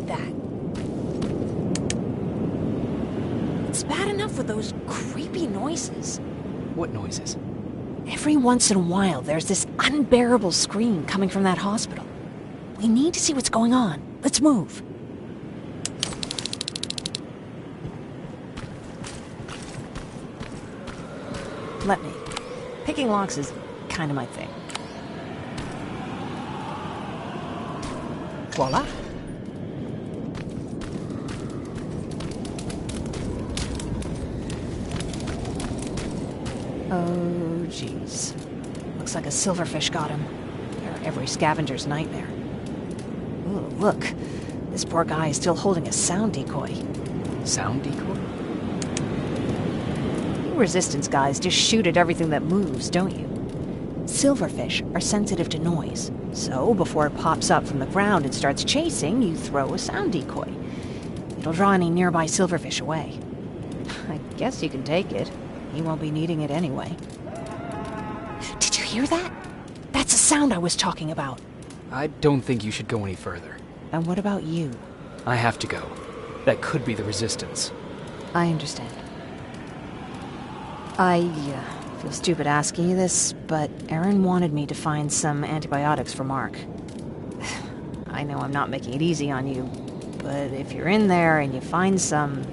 like that. It's bad enough with those creepy noises. What noises? Every once in a while, there's this unbearable scream coming from that hospital. We need to see what's going on. Let's move. Let me. Picking locks is kind of my thing. Voila. Oh, jeez. Looks like a silverfish got him. They're every scavenger's nightmare. Ooh, look. This poor guy is still holding a sound decoy. Sound decoy? You resistance guys just shoot at everything that moves, don't you? Silverfish are sensitive to noise, so before it pops up from the ground and starts chasing, you throw a sound decoy. It'll draw any nearby silverfish away. I guess you can take it. He won't be needing it anyway. Did you hear that? That's the sound I was talking about. I don't think you should go any further. And what about you? I have to go. That could be the resistance. I understand. I feel stupid asking you this, but Erin wanted me to find some antibiotics for Mark. I know I'm not making it easy on you, but if you're in there and you find some,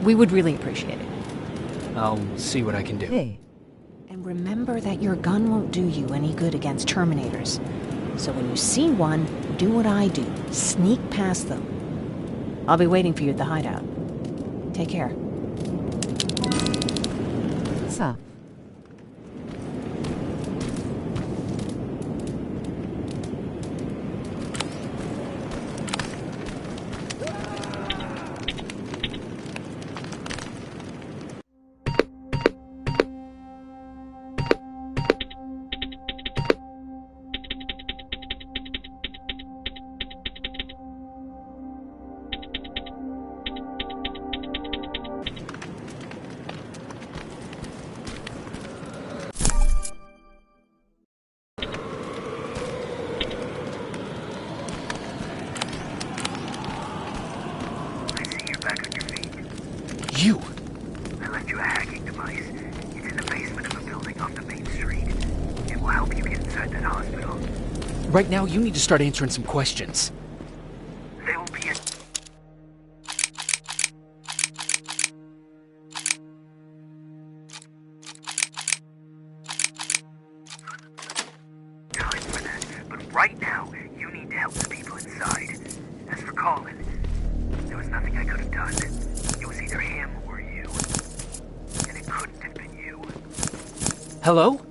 we would really appreciate it. I'll see what I can do. Hey. And remember that your gun won't do you any good against Terminators. So when you see one, do what I do. Sneak past them. I'll be waiting for you at the hideout. Take care. What's up? You! I left you a hacking device. It's in the basement of a building off the main street. It will help you get inside that hospital. Right now, you need to start answering some questions. There will be a... time for that, but right now, you need to help the people inside. As for Colin, there was nothing I could have done. It was either him or you. And it couldn't have been you. Hello?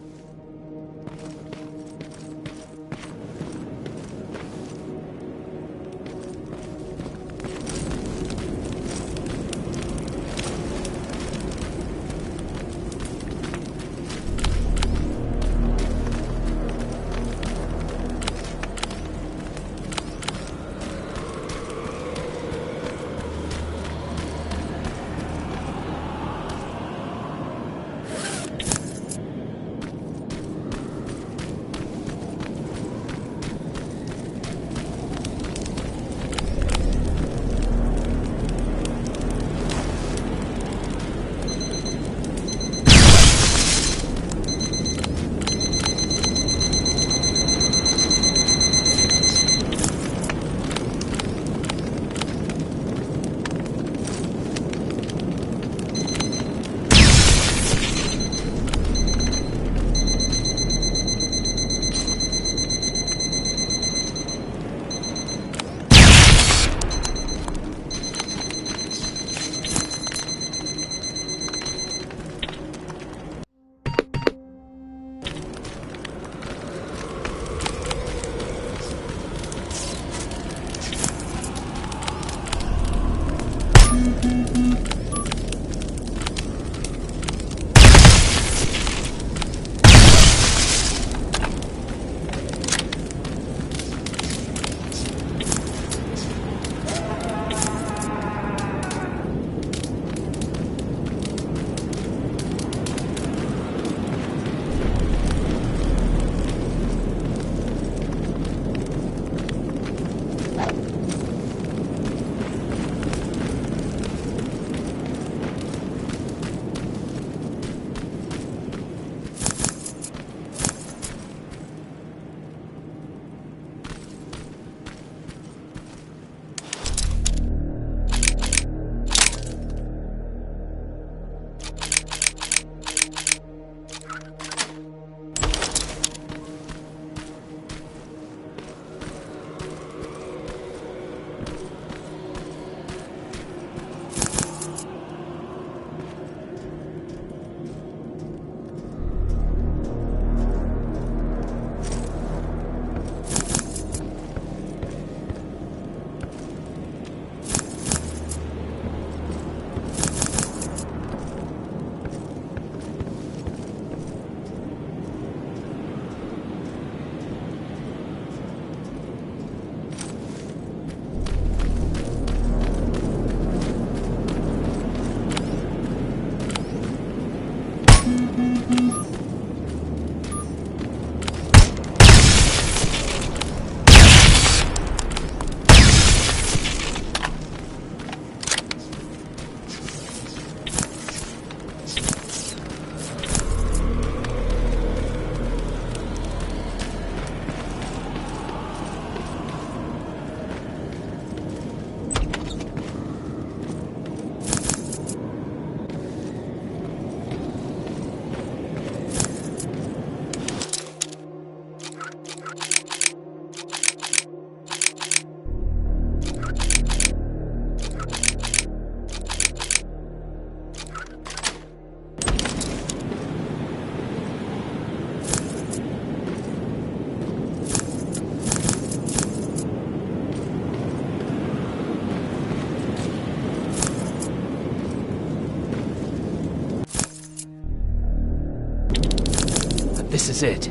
This is it.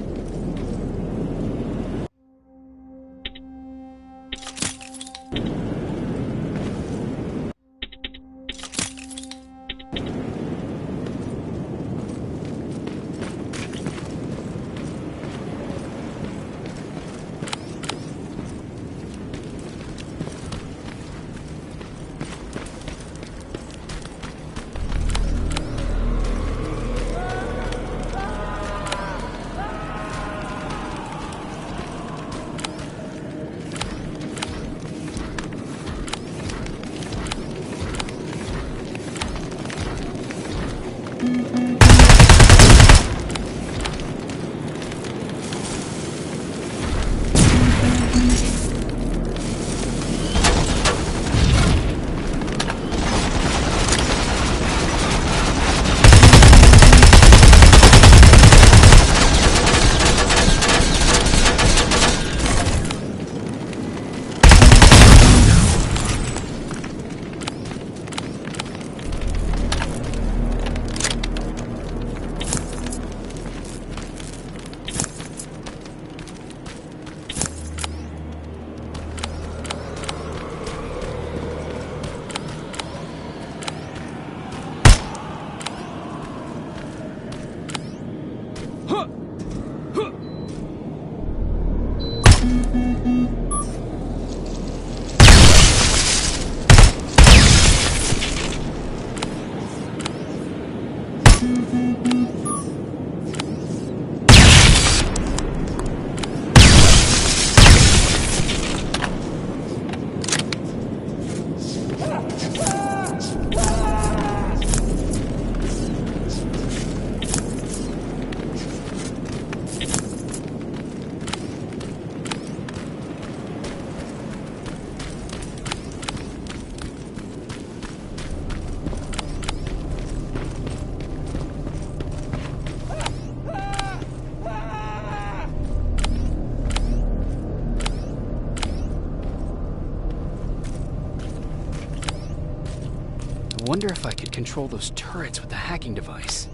I wonder if I could control those turrets with the hacking device.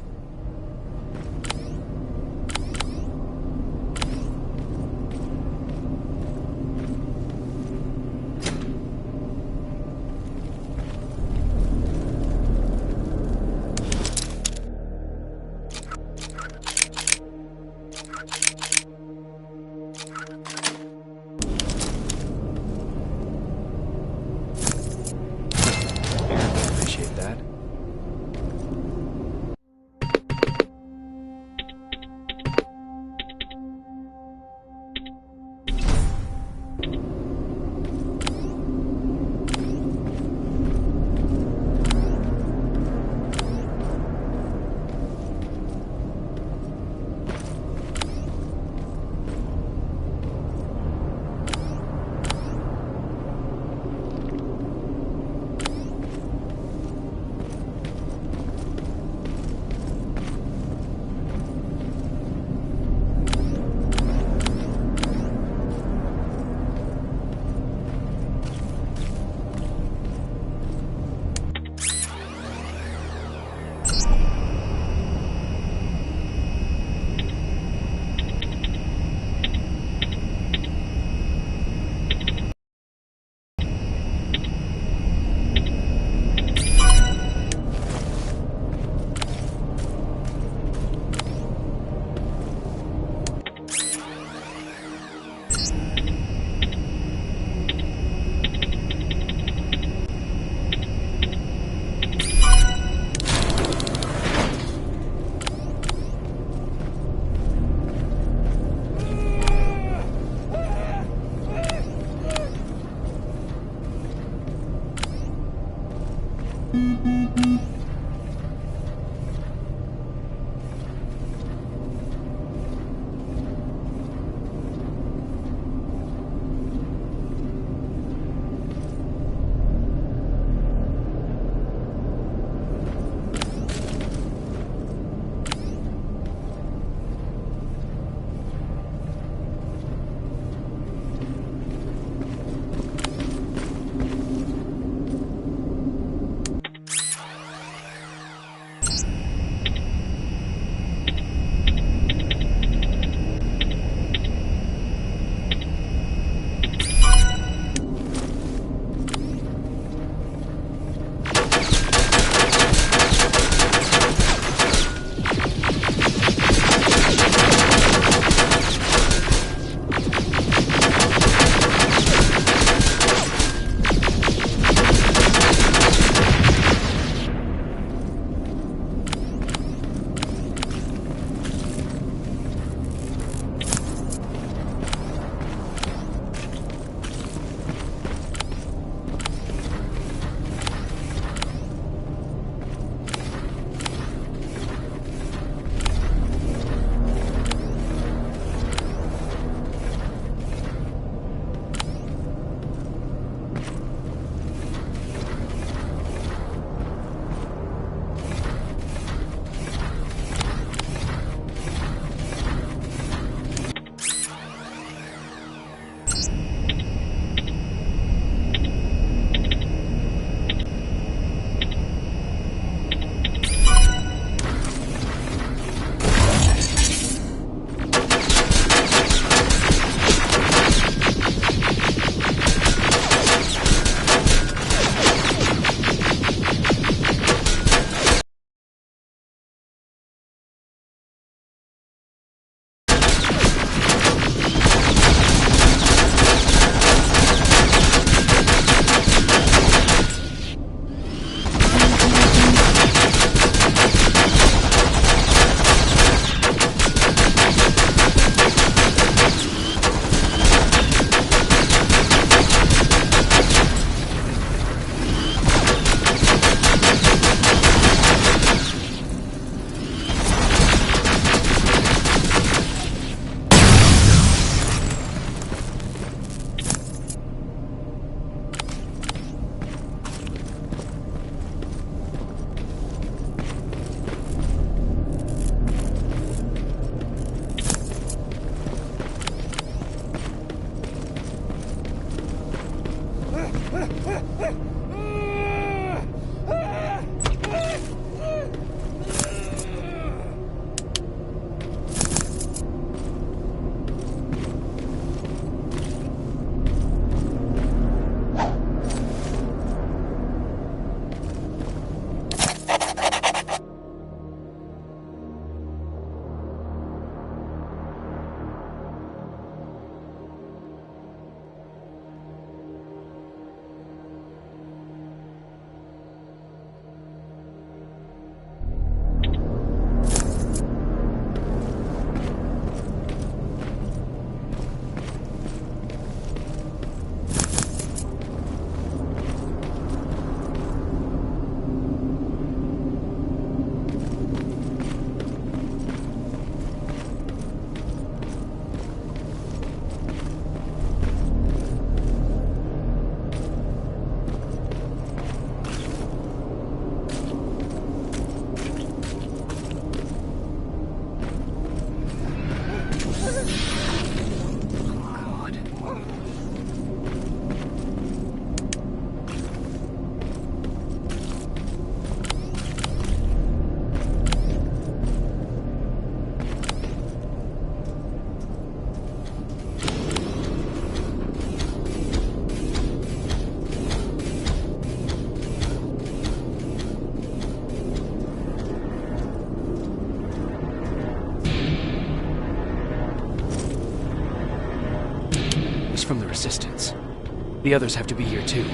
from the Resistance. The others have to be here too.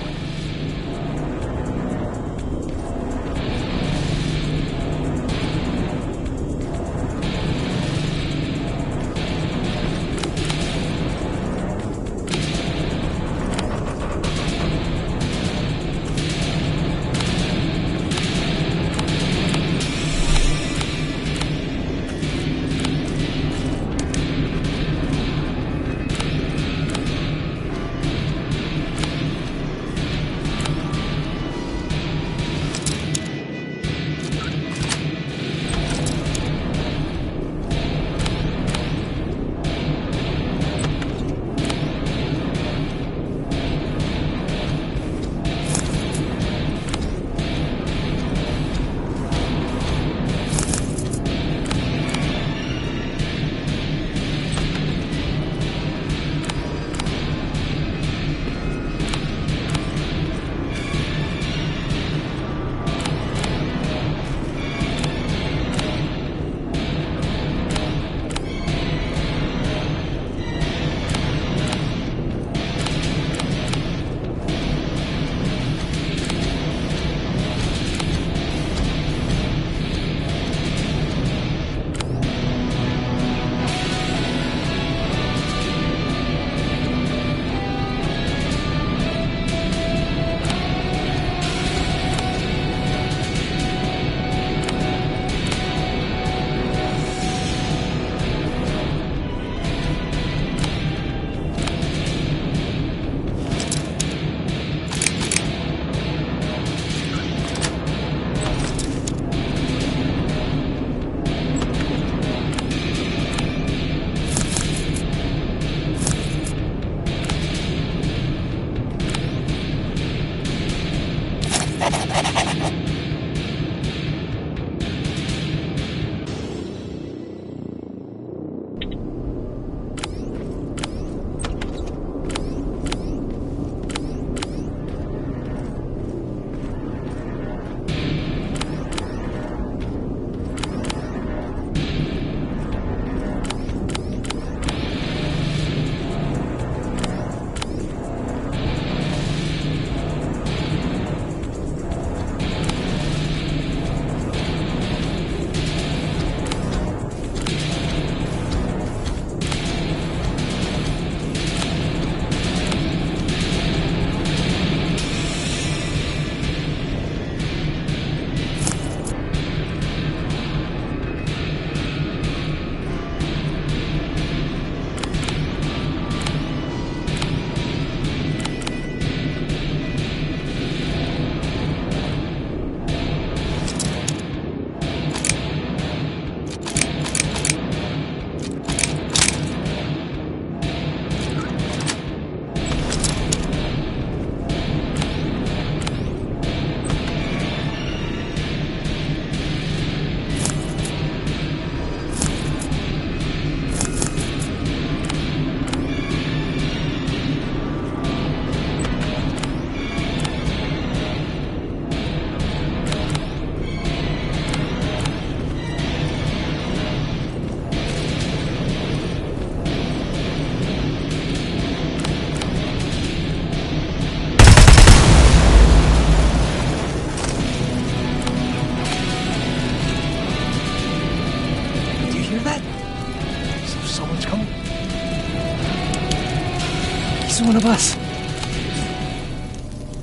One of us.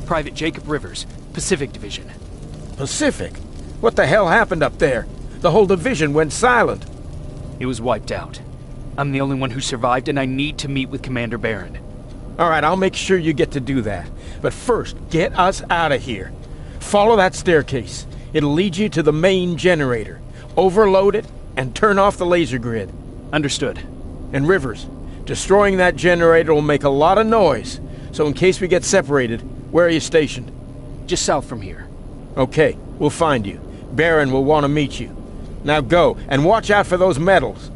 Private Jacob Rivers, Pacific Division. Pacific? What the hell happened up there? The whole division went silent. It was wiped out. I'm the only one who survived, and I need to meet with Commander Barron. All right, I'll make sure you get to do that. But first, get us out of here. Follow that staircase. It'll lead you to the main generator. Overload it and turn off the laser grid. Understood. And Rivers, destroying that generator will make a lot of noise, so in case we get separated, where are you stationed? Just south from here. Okay, we'll find you. Barron will want to meet you. Now go, and watch out for those medals.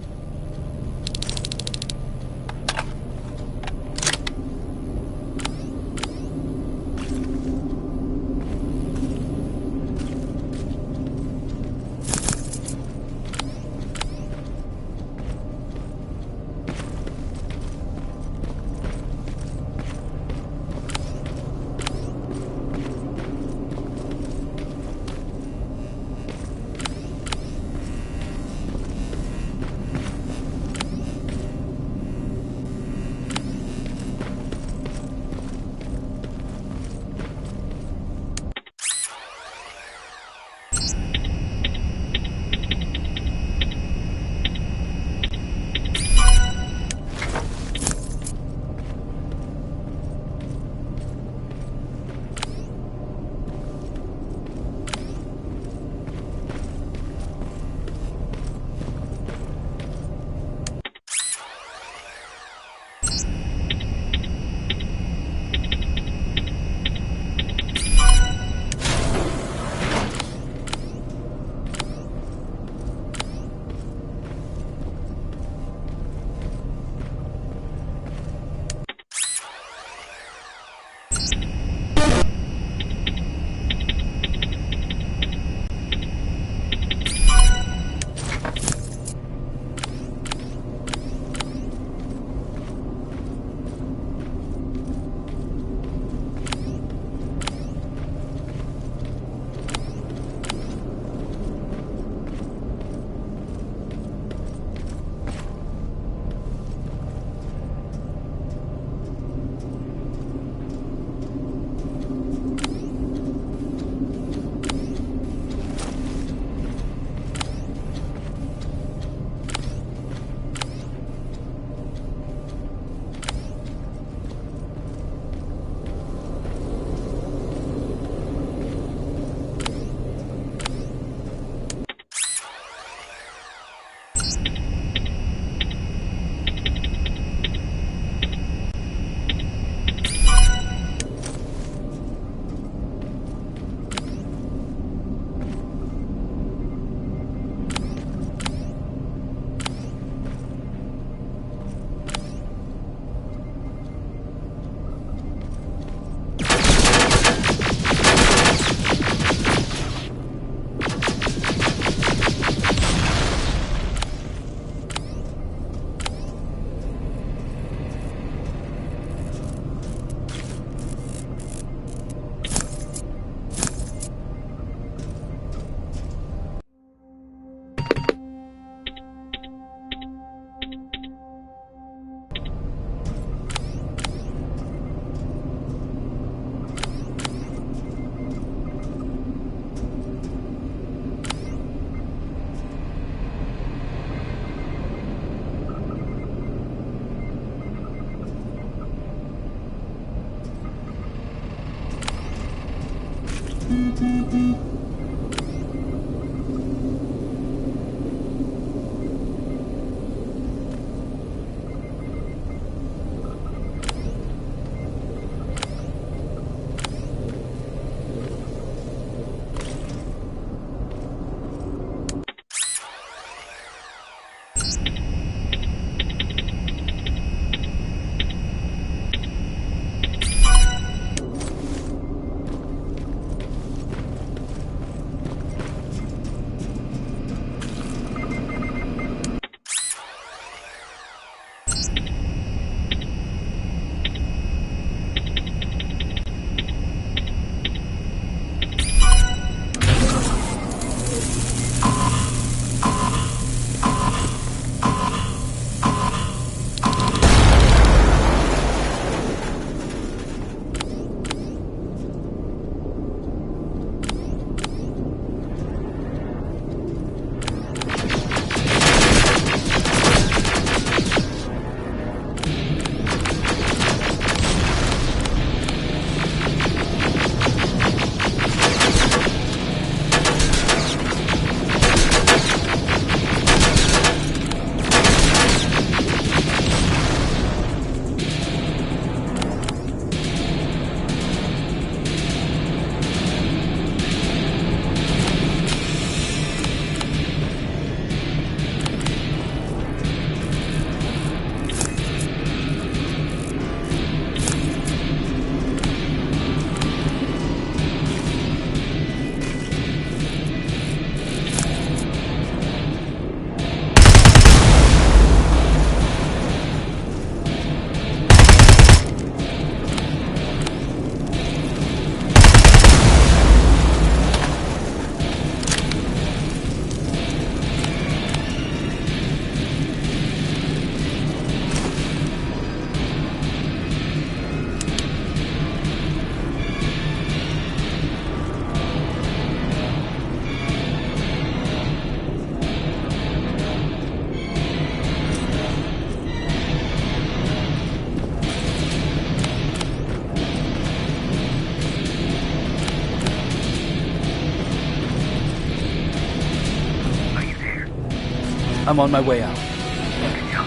I'm on my way out. Good job.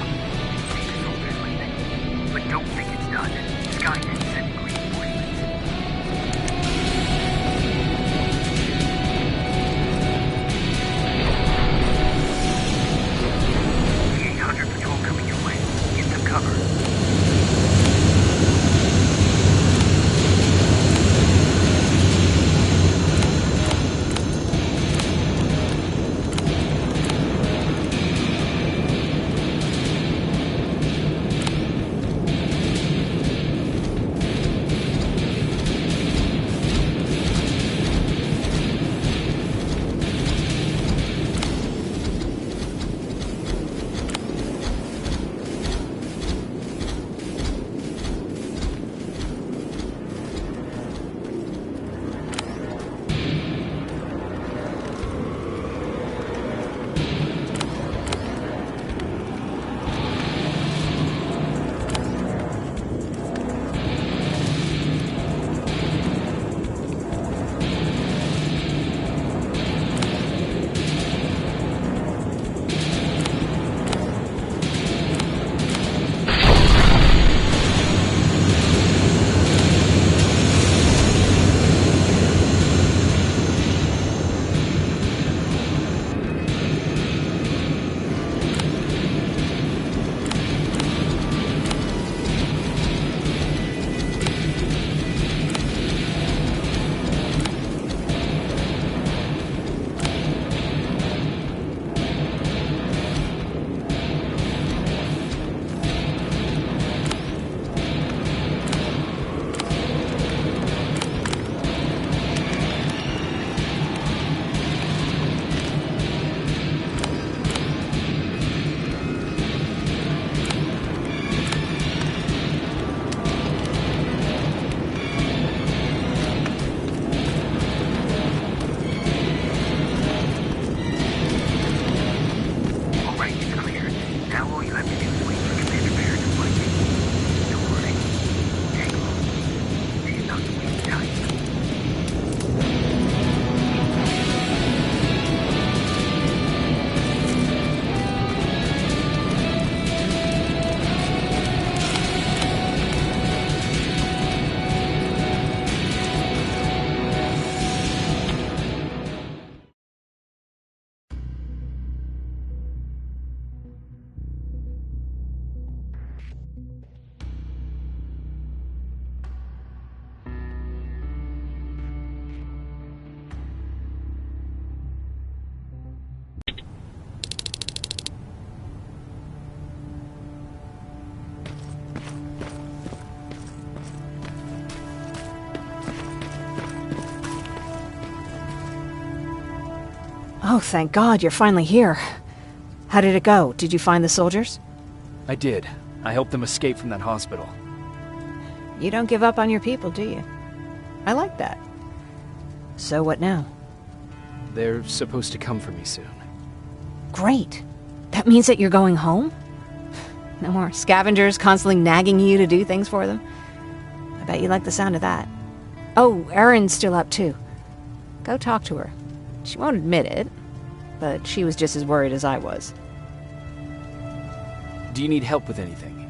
Think this over with me. But don't think it's done. Skynet sending reinforcements. The 800 patrol coming your way. Get some cover. Oh, thank God, you're finally here. How did it go? Did you find the soldiers? I did. I helped them escape from that hospital. You don't give up on your people, do you? I like that. So what now? They're supposed to come for me soon. Great. That means that you're going home? No more scavengers constantly nagging you to do things for them? I bet you like the sound of that. Oh, Erin's still up too. Go talk to her. She won't admit it, but she was just as worried as I was. Do you need help with anything?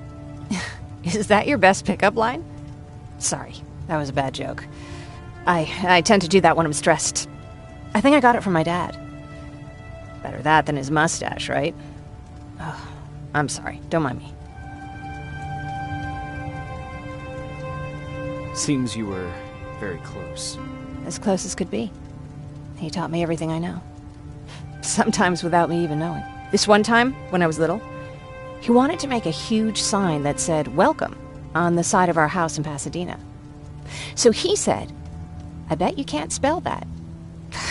Is that your best pickup line? Sorry, that was a bad joke. I tend to do that when I'm stressed. I think I got it from my dad. Better that than his mustache, right? Oh, I'm sorry. Don't mind me. Seems you were very close. As close as could be. He taught me everything I know. Sometimes without me even knowing. This one time, when I was little, he wanted to make a huge sign that said, "Welcome," on the side of our house in Pasadena. So he said, "I bet you can't spell that."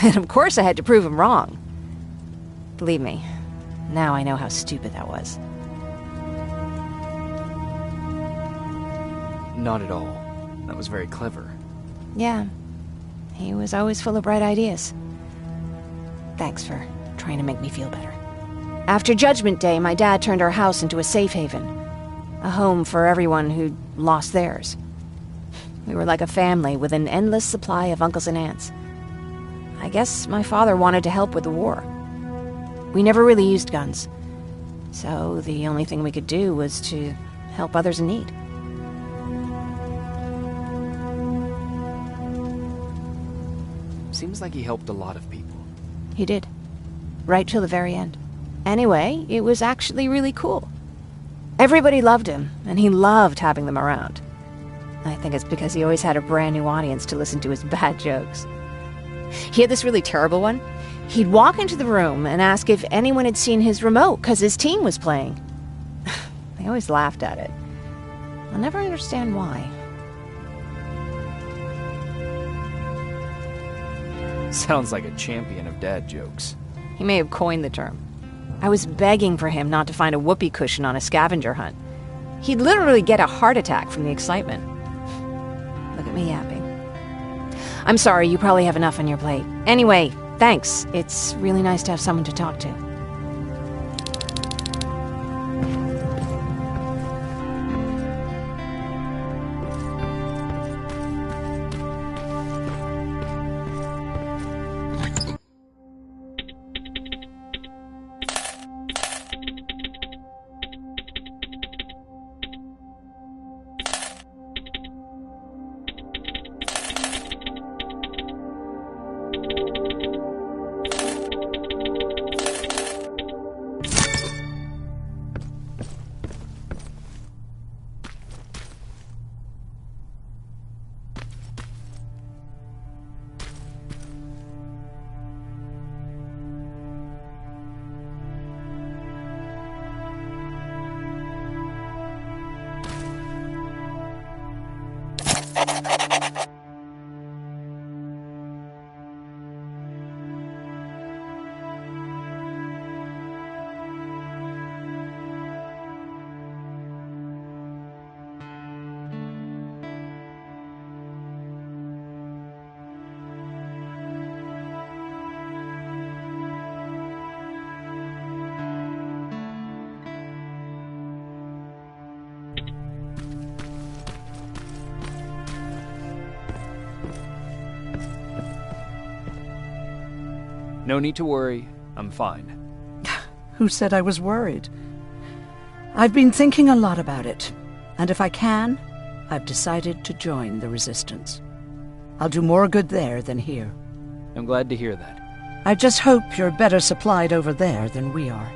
And of course I had to prove him wrong. Believe me, now I know how stupid that was. Not at all. That was very clever. Yeah, he was always full of bright ideas. Thanks for trying to make me feel better. After Judgment Day, my dad turned our house into a safe haven. A home for everyone who'd lost theirs. We were like a family with an endless supply of uncles and aunts. I guess my father wanted to help with the war. We never really used guns, so the only thing we could do was to help others in need. Seems like he helped a lot of people. He did. Right till the very end. Anyway, it was actually really cool. Everybody loved him, and he loved having them around. I think it's because he always had a brand new audience to listen to his bad jokes. He had this really terrible one. He'd walk into the room and ask if anyone had seen his remote because his team was playing. They always laughed at it. I'll never understand why. Sounds like a champion of dad jokes. He may have coined the term. I was begging for him not to find a whoopee cushion on a scavenger hunt. He'd literally get a heart attack from the excitement. Look at me yapping. I'm sorry, you probably have enough on your plate. Anyway, thanks. It's really nice to have someone to talk to. No need to worry. I'm fine. Who said I was worried? I've been thinking a lot about it, and if I can, I've decided to join the Resistance. I'll do more good there than here. I'm glad to hear that. I just hope you're better supplied over there than we are.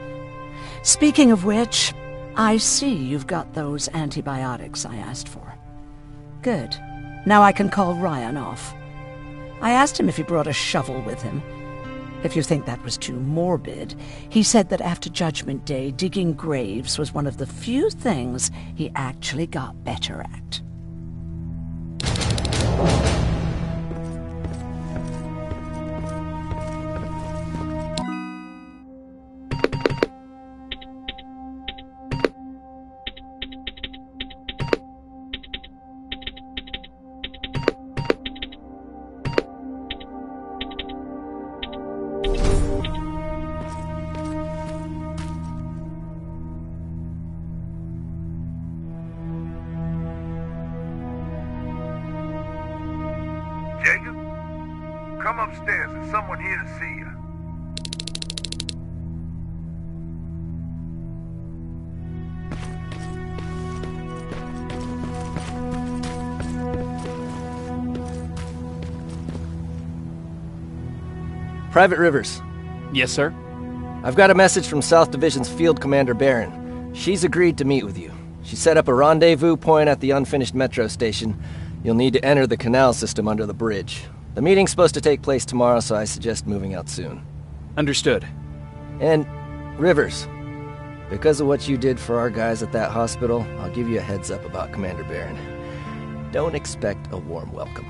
Speaking of which, I see you've got those antibiotics I asked for. Good. Now I can call Ryan off. I asked him if he brought a shovel with him. If you think that was too morbid, he said that after Judgment Day, digging graves was one of the few things he actually got better at. Jacob? Come upstairs. There's someone here to see you. Private Rivers. Yes, sir? I've got a message from South Division's Field Commander Barron. She's agreed to meet with you. She set up a rendezvous point at the unfinished metro station. You'll need to enter the canal system under the bridge. The meeting's supposed to take place tomorrow, so I suggest moving out soon. Understood. And, Rivers, because of what you did for our guys at that hospital, I'll give you a heads up about Commander Barron. Don't expect a warm welcome.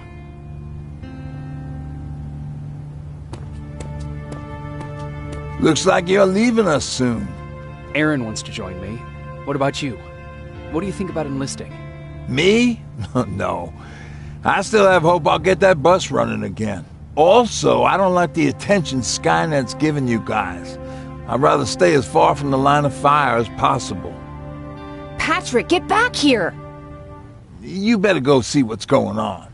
Looks like you're leaving us soon. Aaron wants to join me. What about you? What do you think about enlisting? Me? No. I still have hope I'll get that bus running again. Also, I don't like the attention Skynet's giving you guys. I'd rather stay as far from the line of fire as possible. Patrick, get back here! You better go see what's going on.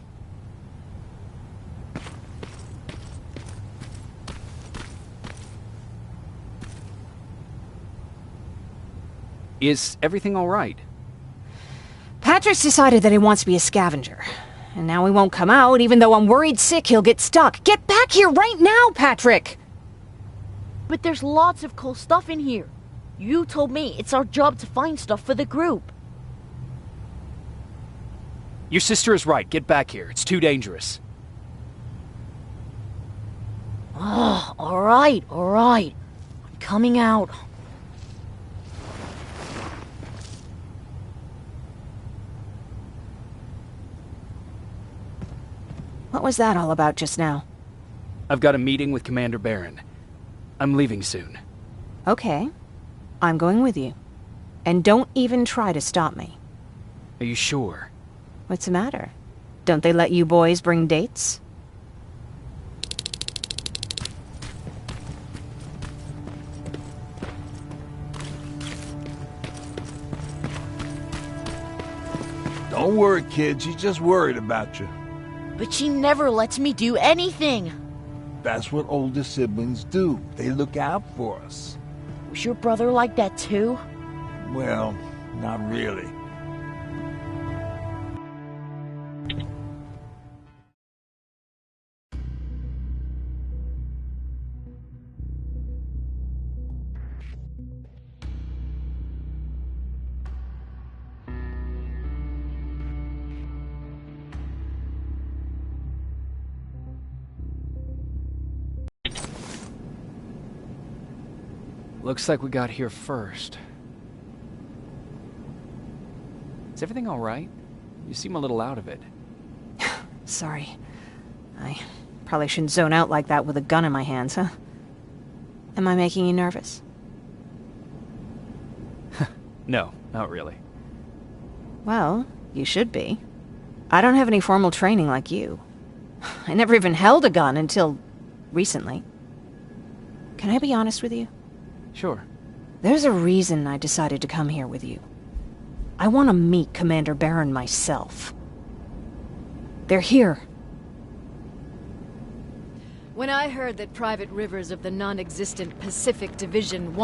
Is everything all right? Patrick's decided that he wants to be a scavenger. And now he won't come out, even though I'm worried sick he'll get stuck. Get back here right now, Patrick! But there's lots of cool stuff in here. You told me it's our job to find stuff for the group. Your sister is right. Get back here. It's too dangerous. Oh, alright. I'm coming out. What was that all about just now? I've got a meeting with Commander Barron. I'm leaving soon. Okay. I'm going with you. And don't even try to stop me. Are you sure? What's the matter? Don't they let you boys bring dates? Don't worry, kid. She's just worried about you. But she never lets me do anything. That's what older siblings do. They look out for us. Was your brother like that too? Well, not really. Looks like we got here first. Is everything all right? You seem a little out of it. Sorry. I probably shouldn't zone out like that with a gun in my hands, huh? Am I making you nervous? No, not really. Well, you should be. I don't have any formal training like you. I never even held a gun until recently. Can I be honest with you? Sure. There's a reason I decided to come here with you. I want to meet Commander Barron myself. They're here. When I heard that Private Rivers of the non-existent Pacific Division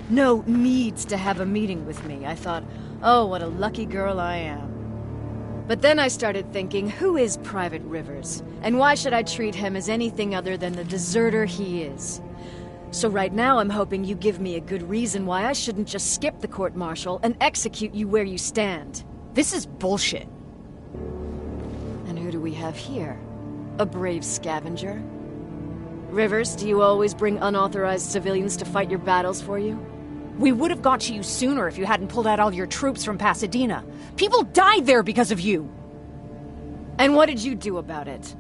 needs to have a meeting with me, I thought, oh, what a lucky girl I am. But then I started thinking, who is Private Rivers? And why should I treat him as anything other than the deserter he is? So right now I'm hoping you give me a good reason why I shouldn't just skip the court-martial and execute you where you stand. This is bullshit. And who do we have here? A brave scavenger? Rivers, do you always bring unauthorized civilians to fight your battles for you? We would have got to you sooner if you hadn't pulled out all your troops from Pasadena. People died there because of you. And what did you do about it?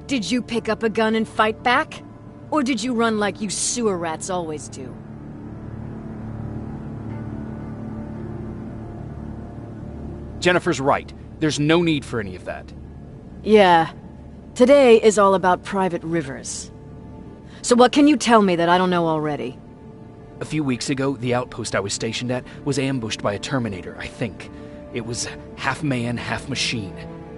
Did you pick up a gun and fight back? Or did you run like you sewer rats always do? Jennifer's right. There's no need for any of that. Yeah. Today is all about Private Rivers. So what can you tell me that I don't know already? A few weeks ago, the outpost I was stationed at was ambushed by a Terminator, I think. It was half man, half machine.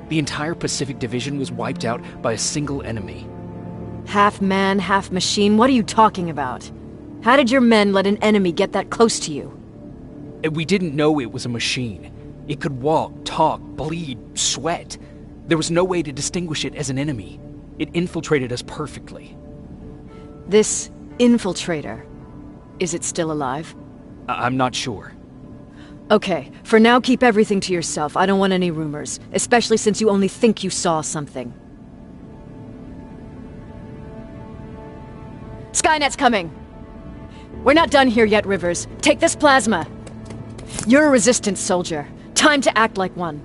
The entire Pacific Division was wiped out by a single enemy. Half man, half machine, what are you talking about? How did your men let an enemy get that close to you? We didn't know it was a machine. It could walk, talk, bleed, sweat. There was no way to distinguish it as an enemy. It infiltrated us perfectly. This infiltrator, is it still alive? I'm not sure. Okay, for now keep everything to yourself. I don't want any rumors, especially since you only think you saw something. Skynet's coming! We're not done here yet, Rivers. Take this plasma. You're a resistance soldier. Time to act like one.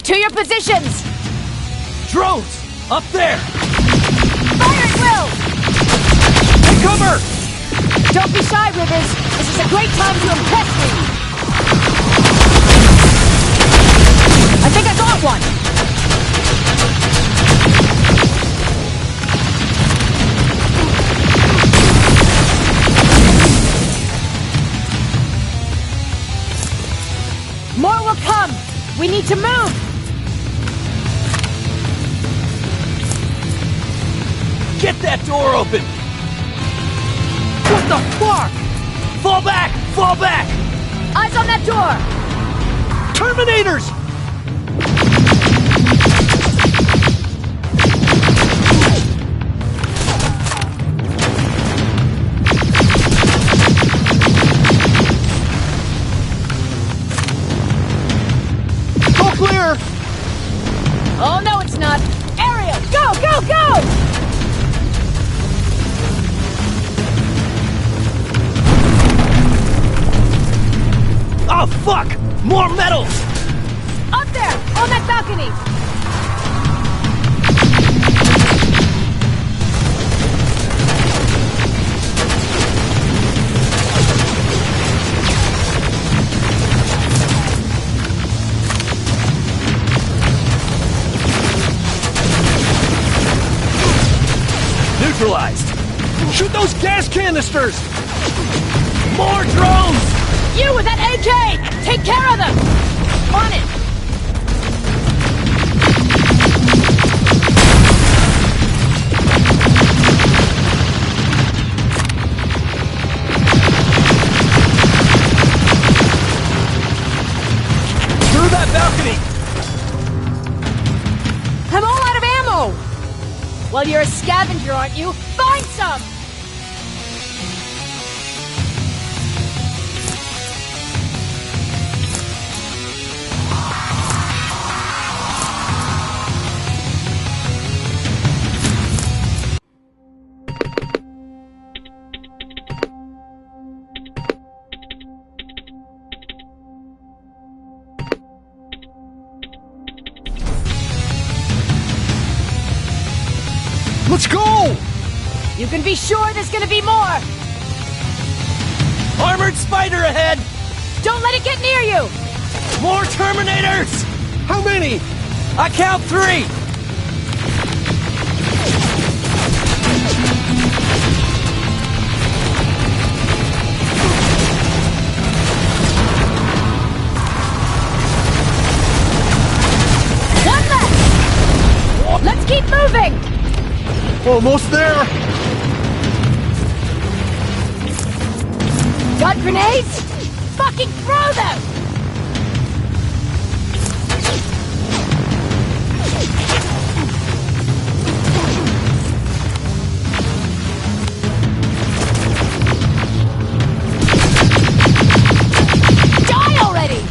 To your positions! Drones! Up there! Fire at will! Take cover! Don't be shy, Rivers. This is a great time to impress me. I think I got one! More will come! We need to move! Get that door open! What the fuck? Fall back! Fall back! Eyes on that door! Terminators! Go clear! Oh, no, it's not! Ariel, go, go, go! Oh, fuck! More metals! Up there! On that balcony! Neutralized! Shoot those gas canisters! More drones! You with that AK! Take care of them! On it! Through that balcony! I'm all out of ammo! Well, you're a scavenger, aren't you? Find some! Let's go! You can be sure there's gonna be more! Armored spider ahead! Don't let it get near you! More Terminators! How many? I count 3! One left! Let's keep moving! Almost there! Got grenades? Fucking throw them! Die already!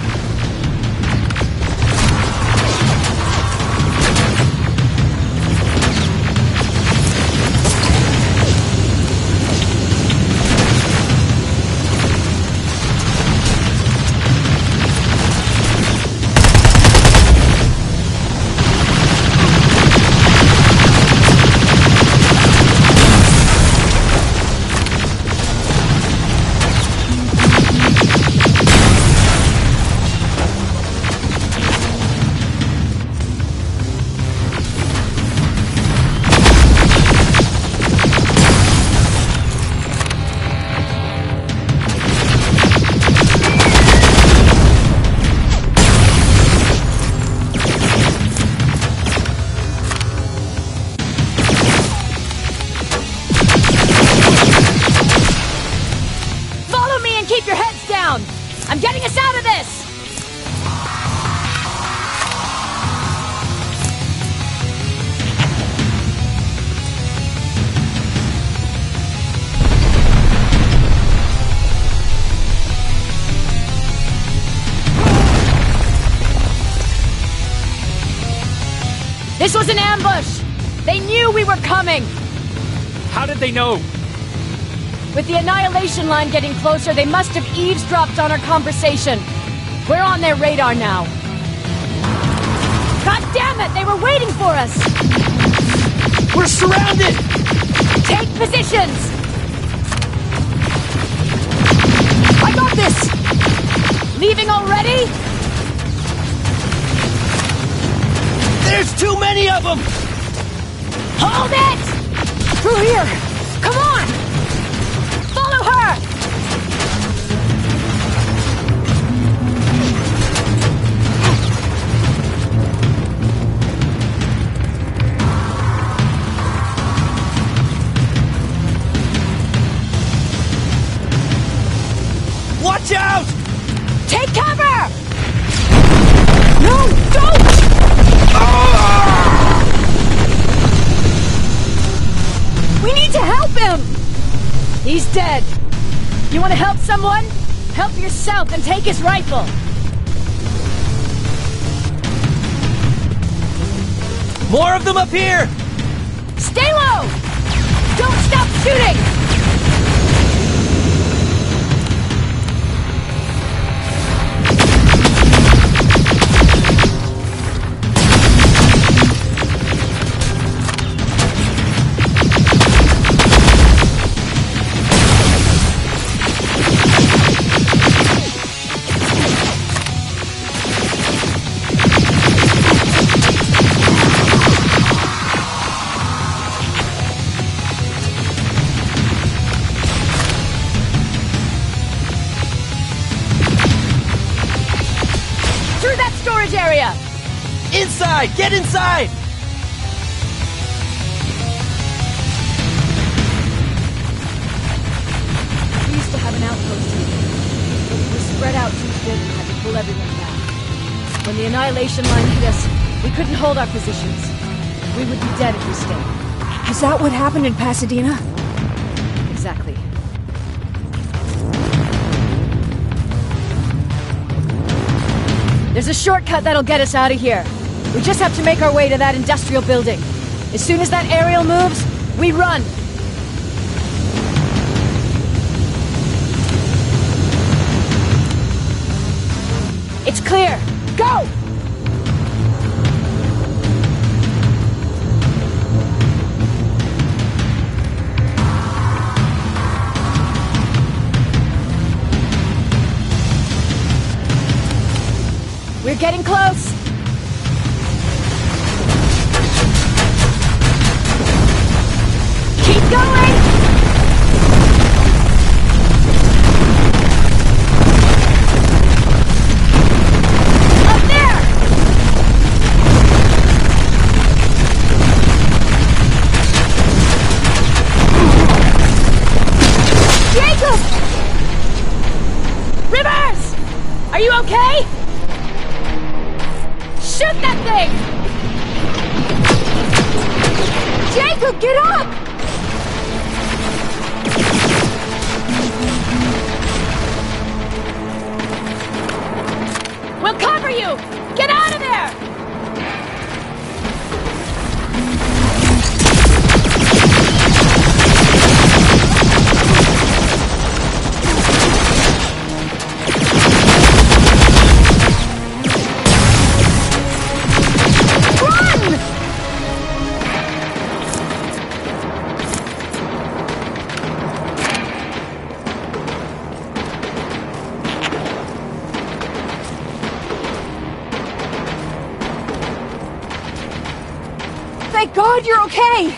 Everyone keep your heads down! I'm getting us out of this! This was an ambush! They knew we were coming! How did they know? With the annihilation line getting closer, they must have eavesdropped on our conversation. We're on their radar now. God damn it! They were waiting for us! We're surrounded! Take positions! I got this! Leaving already? There's too many of them! Hold it! Through here! Come on! Follow her! Watch out! Take cover! No, don't! We need to help him! He's dead. You want to help someone? Help yourself and take his rifle. More of them up here! Stay low! Don't stop shooting! Area. Inside! Get inside! We used to have an outpost here. But we were spread out too thin and had to pull everyone back. When the annihilation line hit us, we couldn't hold our positions. We would be dead if we stayed. Is that what happened in Pasadena? Exactly. There's a shortcut that'll get us out of here. We just have to make our way to that industrial building. As soon as that aerial moves, we run. It's clear. Go! We're getting close! Keep going! Up there! Jacob! Rivers! Are you okay? Shoot that thing! Jacob, get up! We'll cover you! Get out of there! Thank God you're okay!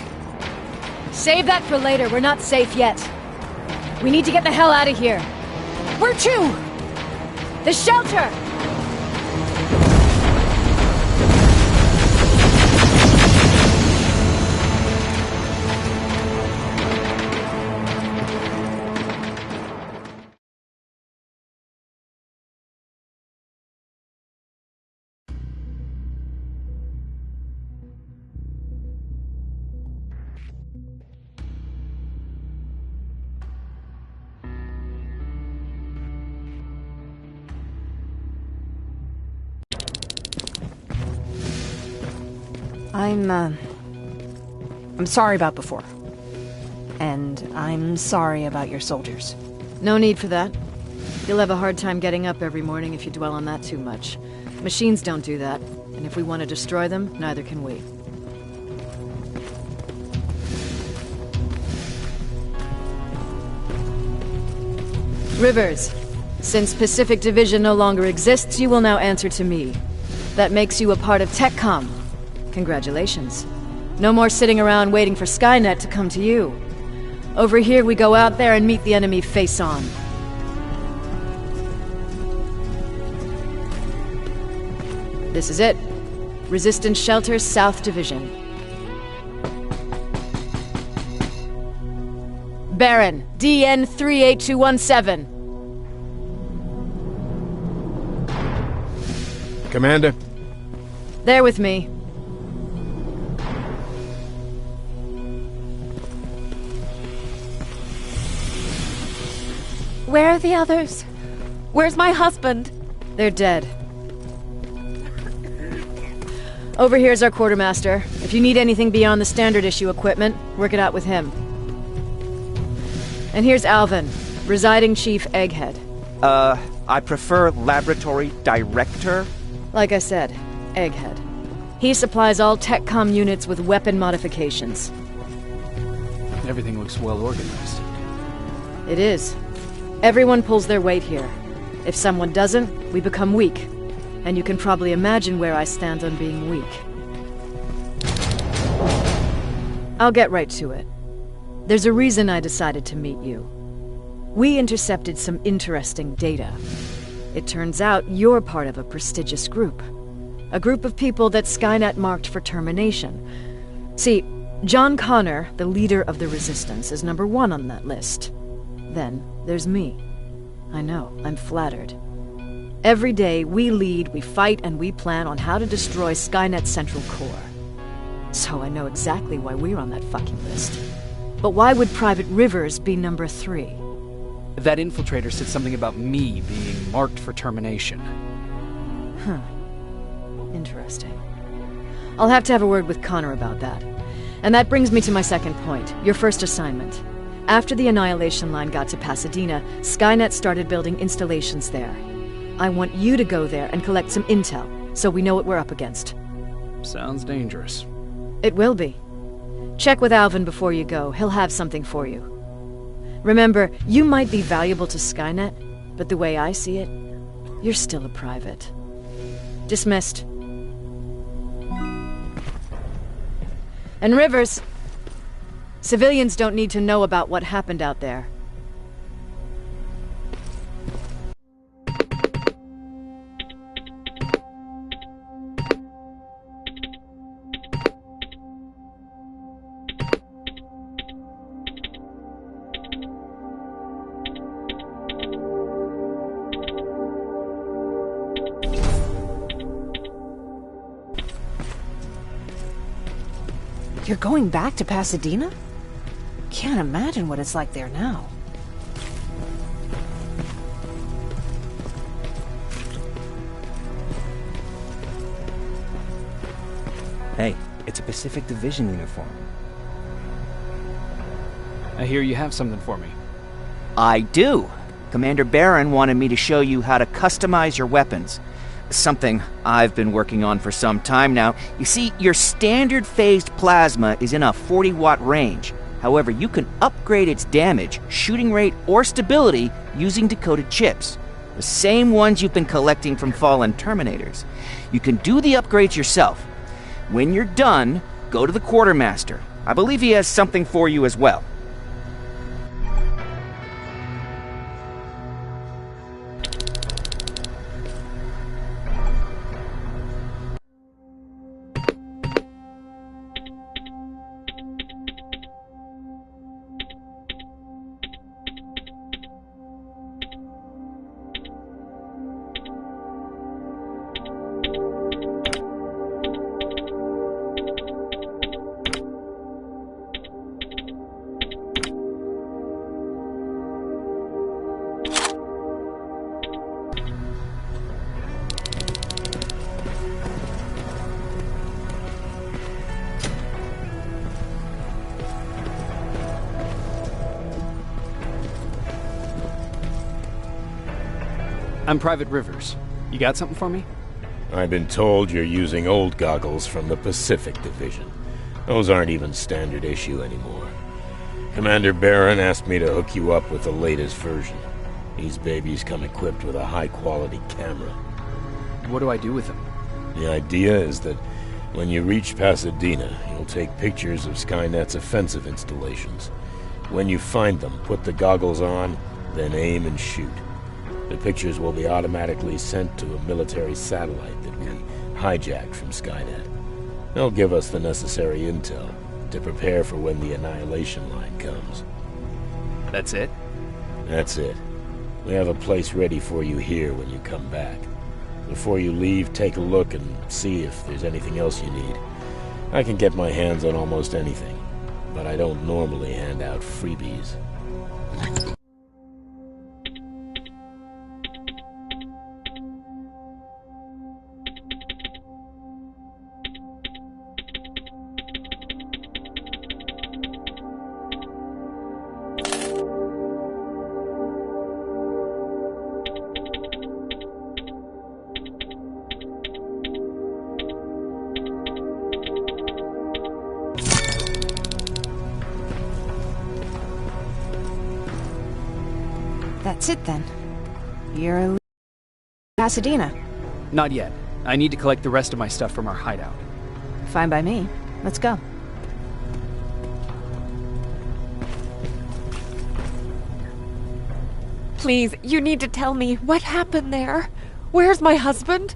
Save that for later. We're not safe yet. We need to get the hell out of here. Where to? The shelter! I'm sorry about before. And I'm sorry about your soldiers. No need for that. You'll have a hard time getting up every morning if you dwell on that too much. Machines don't do that, and if we want to destroy them, neither can we. Rivers, since Pacific Division no longer exists, you will now answer to me. That makes you a part of TechCom. Congratulations. No more sitting around waiting for Skynet to come to you. Over here, we go out there and meet the enemy face on. This is it. Resistance Shelter, South Division. Baron, DN 38217. Commander? There with me. Where are the others? Where's my husband? They're dead. Over here's our quartermaster. If you need anything beyond the standard issue equipment, work it out with him. And here's Alvin, residing chief Egghead. I prefer laboratory director. Like I said, Egghead. He supplies all TechCom units with weapon modifications. Everything looks well organized. It is. Everyone pulls their weight here. If someone doesn't, we become weak. And you can probably imagine where I stand on being weak. I'll get right to it. There's a reason I decided to meet you. We intercepted some interesting data. It turns out you're part of a prestigious group. A group of people that Skynet marked for termination. See, John Connor, the leader of the Resistance, is number 1 on that list. Then there's me. I know, I'm flattered. Every day, we lead, we fight, and we plan on how to destroy Skynet's central core. So I know exactly why we're on that fucking list. But why would Private Rivers be number 3? That infiltrator said something about me being marked for termination. Huh. Interesting. I'll have to have a word with Connor about that. And that brings me to my second point, your first assignment. After the Annihilation Line got to Pasadena, Skynet started building installations there. I want you to go there and collect some intel, so we know what we're up against. Sounds dangerous. It will be. Check with Alvin before you go. He'll have something for you. Remember, you might be valuable to Skynet, but the way I see it, you're still a private. Dismissed. And Rivers, civilians don't need to know about what happened out there. You're going back to Pasadena? Can't imagine what it's like there now. Hey, it's a Pacific Division uniform. I hear you have something for me. I do. Commander Barron wanted me to show you how to customize your weapons. Something I've been working on for some time now. You see, your standard phased plasma is in a 40-watt range. However, you can upgrade its damage, shooting rate, or stability using decoded chips. The same ones you've been collecting from fallen Terminators. You can do the upgrades yourself. When you're done, go to the Quartermaster. I believe he has something for you as well. I'm Private Rivers. You got something for me? I've been told you're using old goggles from the Pacific Division. Those aren't even standard issue anymore. Commander Barron asked me to hook you up with the latest version. These babies come equipped with a high-quality camera. What do I do with them? The idea is that when you reach Pasadena, you'll take pictures of Skynet's offensive installations. When you find them, put the goggles on, then aim and shoot. The pictures will be automatically sent to a military satellite that we hijacked from Skynet. They'll give us the necessary intel to prepare for when the annihilation line comes. That's it? That's it. We have a place ready for you here when you come back. Before you leave, take a look and see if there's anything else you need. I can get my hands on almost anything, but I don't normally hand out freebies. That's it then. You're in Pasadena. Not yet. I need to collect the rest of my stuff from our hideout. Fine by me. Let's go. Please, you need to tell me what happened there. Where's my husband?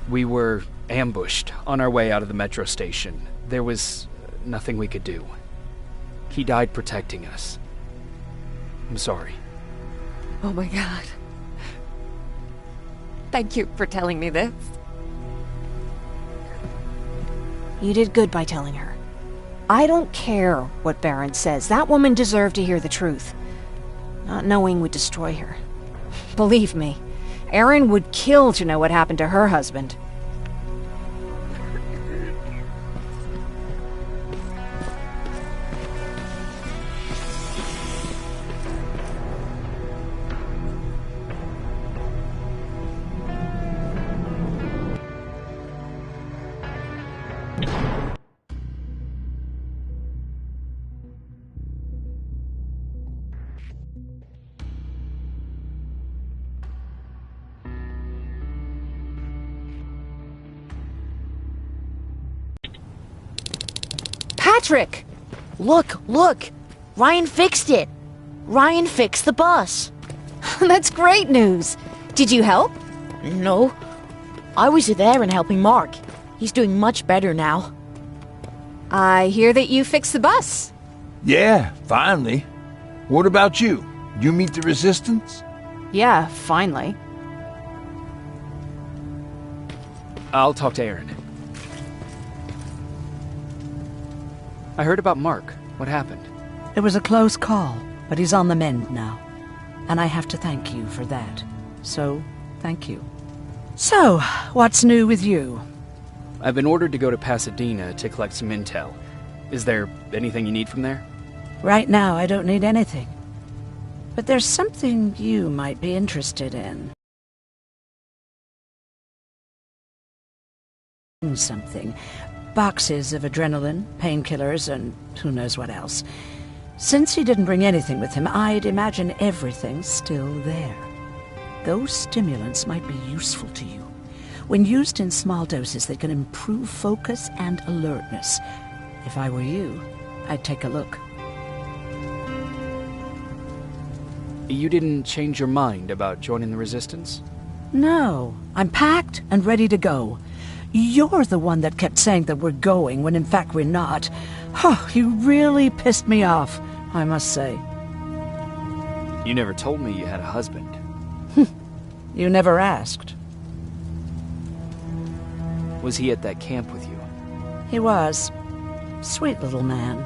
We were ambushed on our way out of the metro station. There was nothing we could do. He died protecting us. I'm sorry. Oh my God. Thank you for telling me this. You did good by telling her. I don't care what Barron says. That woman deserved to hear the truth. Not knowing would destroy her. Believe me, Erin would kill to know what happened to her husband. Patrick! Look! Ryan fixed it! Ryan fixed the bus! That's great news! Did you help? No. I was there and helping Mark. He's doing much better now. I hear that you fixed the bus. Yeah, finally. What about you? You meet the resistance? Yeah, finally. I'll talk to Erin. I heard about Mark. What happened? It was a close call, but he's on the mend now. And I have to thank you for that. So, thank you. So, what's new with you? I've been ordered to go to Pasadena to collect some intel. Is there anything you need from there? Right now, I don't need anything. But there's something you might be interested in. Something. Boxes of adrenaline, painkillers, and who knows what else. Since he didn't bring anything with him, I'd imagine everything's still there. Those stimulants might be useful to you. When used in small doses, they can improve focus and alertness. If I were you, I'd take a look. You didn't change your mind about joining the Resistance? No, I'm packed and ready to go. You're the one that kept saying that we're going when in fact we're not. Oh, you really pissed me off, I must say. You never told me you had a husband. You never asked. Was he at that camp with you? He was. Sweet little man.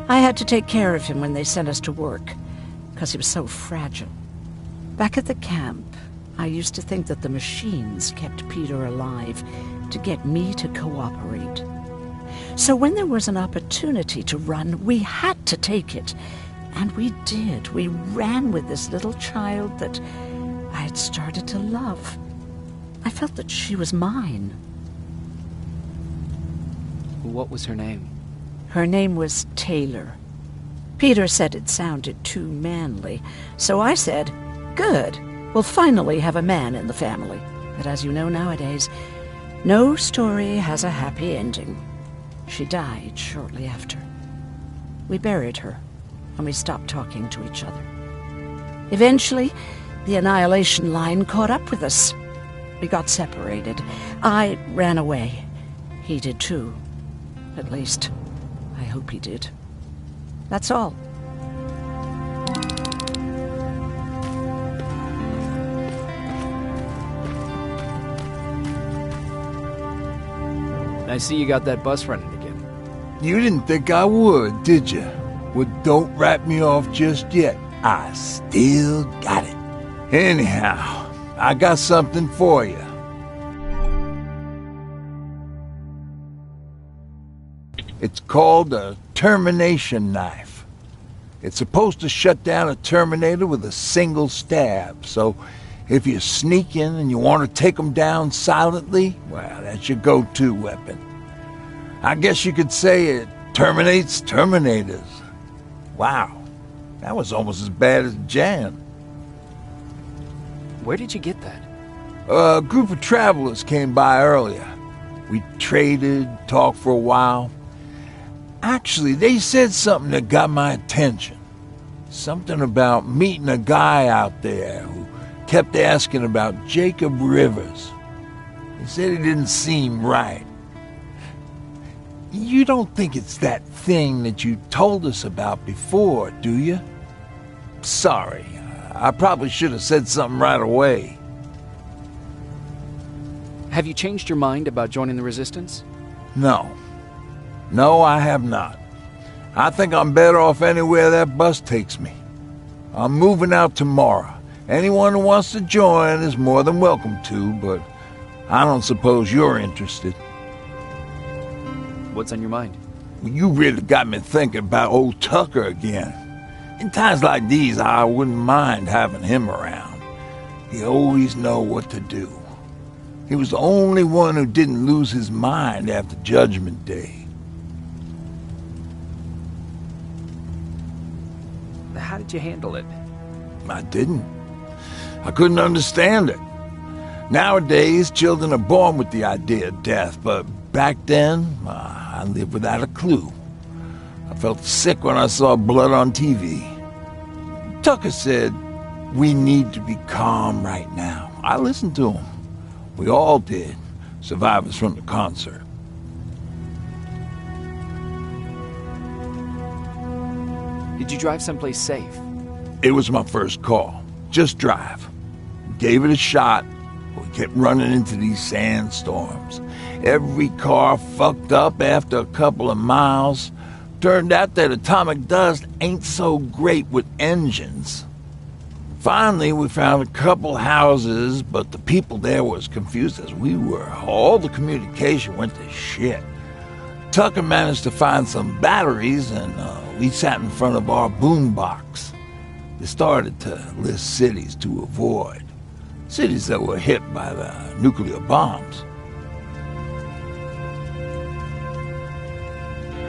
I had to take care of him when they sent us to work, because he was so fragile. Back at the camp, I used to think that the machines kept Peter alive to get me to cooperate. So when there was an opportunity to run, we had to take it, And we did. We ran with this little child that I had started to love. I felt that she was mine. What was her name? Her name was Taylor. Peter said it sounded too manly, so I said, good, we'll finally have a man in the family. But as you know nowadays, no story has a happy ending. She died shortly after. We buried her, and we stopped talking to each other. Eventually, the Annihilation Line caught up with us. We got separated. I ran away. He did too. At least, I hope he did. That's all. I see you got that bus running again. You didn't think I would, did you? Well, don't wrap me off just yet. I still got it. Anyhow, I got something for you. It's called a termination knife. It's supposed to shut down a Terminator with a single stab, so if you sneak in and you want to take them down silently, well, that's your go-to weapon. I guess you could say it terminates Terminators. Wow, that was almost as bad as Jan. Where did you get that? A group of travelers came by earlier. We traded, talked for a while. Actually, they said something that got my attention. Something about meeting a guy out there who kept asking about Jacob Rivers. He said he didn't seem right. You don't think it's that thing that you told us about before, do you? Sorry, I probably should have said something right away. Have you changed your mind about joining the Resistance? No. No, I have not. I think I'm better off anywhere that bus takes me. I'm moving out tomorrow. Anyone who wants to join is more than welcome to, but I don't suppose you're interested. What's on your mind? Well, you really got me thinking about old Tucker again. In times like these, I wouldn't mind having him around. He always know what to do. He was the only one who didn't lose his mind after Judgment Day. How did you handle it? I didn't. I couldn't understand it. Nowadays, children are born with the idea of death, but back then, I lived without a clue. I felt sick when I saw blood on TV. Tucker said, we need to be calm right now. I listened to him. We all did, survivors from the concert. Did you drive someplace safe? It was my first call. Just drive. Gave it a shot. We kept running into these sandstorms. Every car fucked up after a couple of miles. Turned out that atomic dust ain't so great with engines. Finally, we found a couple houses, but the people there were as confused as we were. All the communication went to shit. Tucker managed to find some batteries, and we sat in front of our boombox. They started to list cities to avoid. Cities that were hit by the nuclear bombs.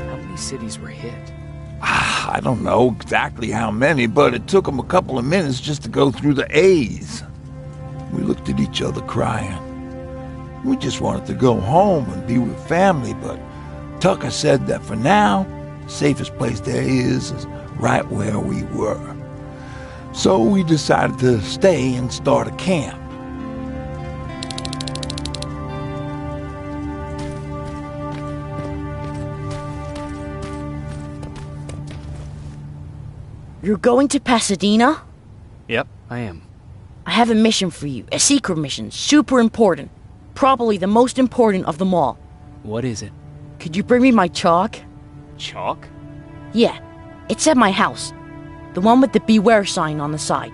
How many cities were hit? I don't know exactly how many, but it took them a couple of minutes just to go through the A's. We looked at each other crying. We just wanted to go home and be with family, but Tucker said that for now, the safest place there is right where we were. So we decided to stay and start a camp. You're going to Pasadena? Yep, I am. I have a mission for you. A secret mission. Super important. Probably the most important of them all. What is it? Could you bring me my chalk? Chalk? Yeah. It's at my house. The one with the beware sign on the side.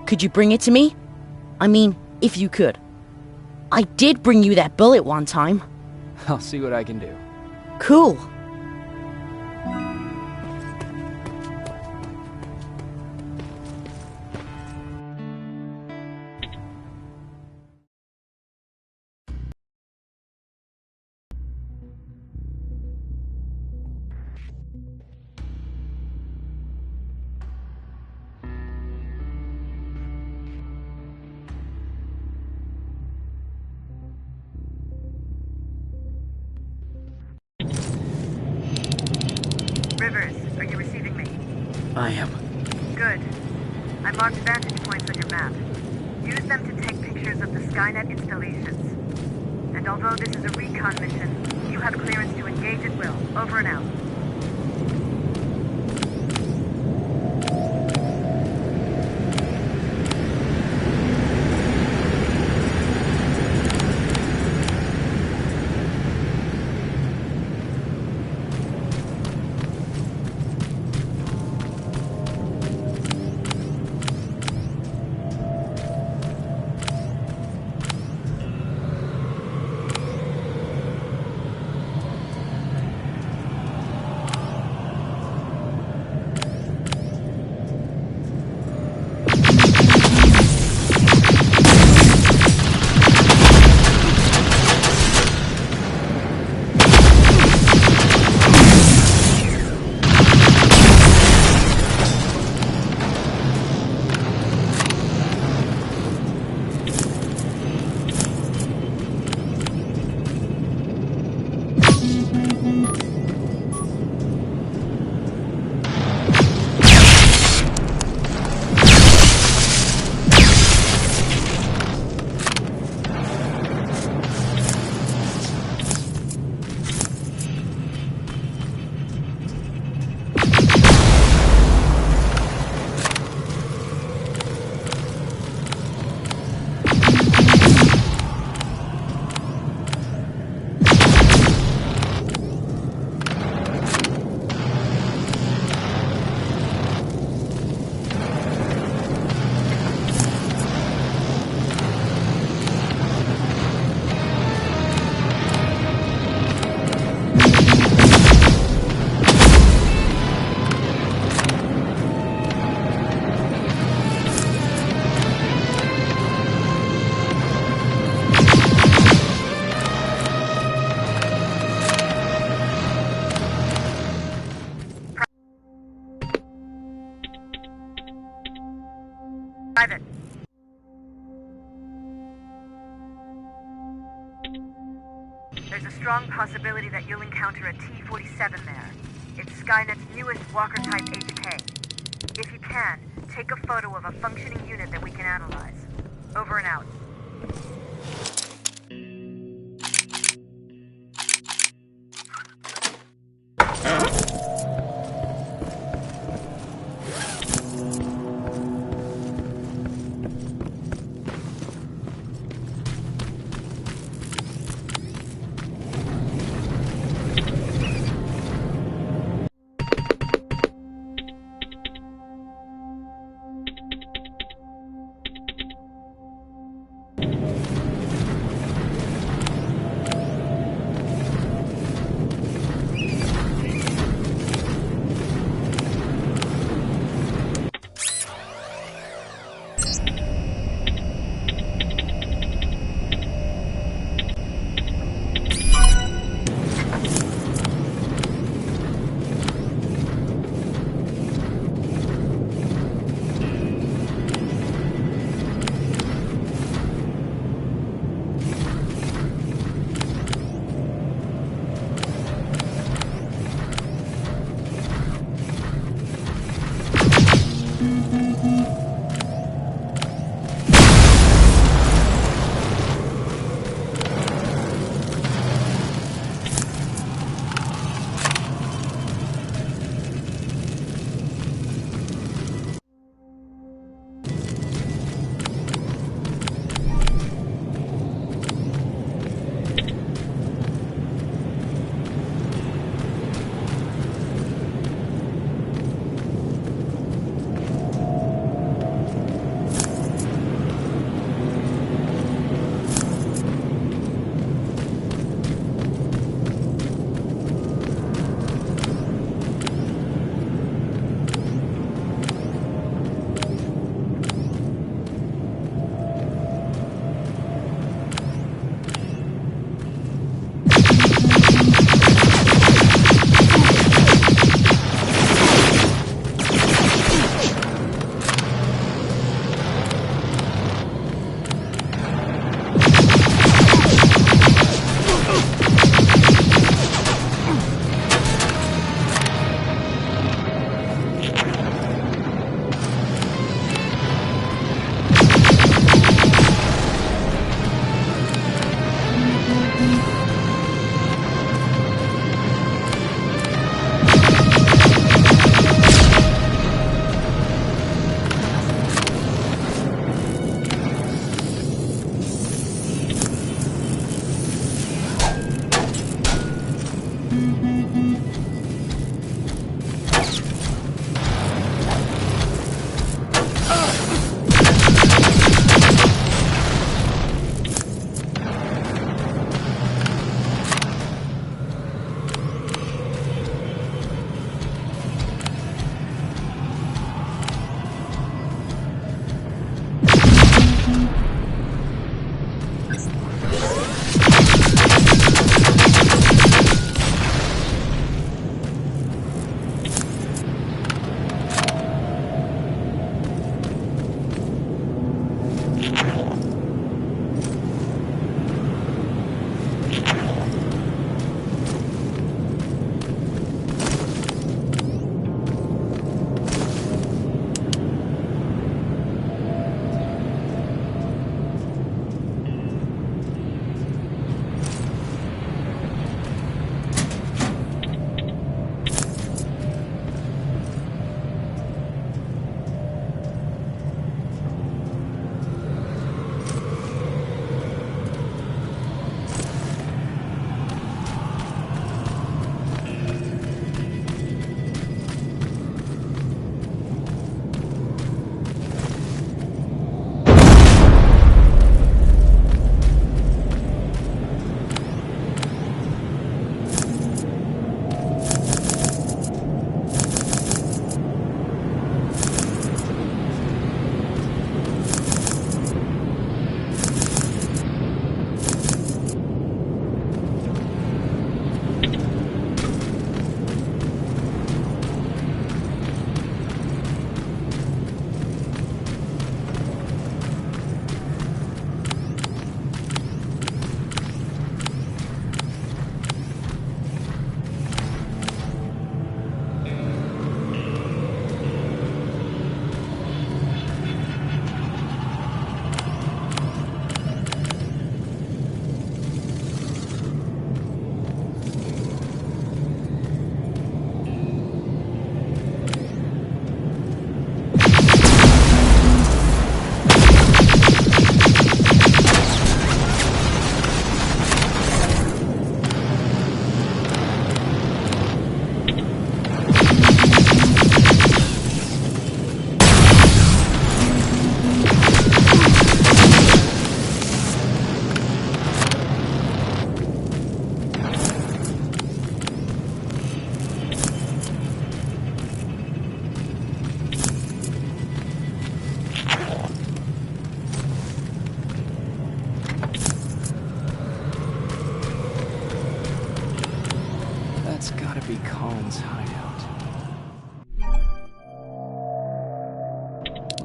Could you bring it to me? I mean, if you could. I did bring you that bullet one time. I'll see what I can do. Cool. I am. Good. I marked vantage points on your map. Use them to take pictures of the Skynet installations. And although this is a recon mission, you have clearance to engage at will. Over and out. Private. There's a strong possibility that you'll encounter a T-47 there. It's Skynet's newest Walker-type HK. If you can, take a photo of a functioning unit that we can analyze. Over and out.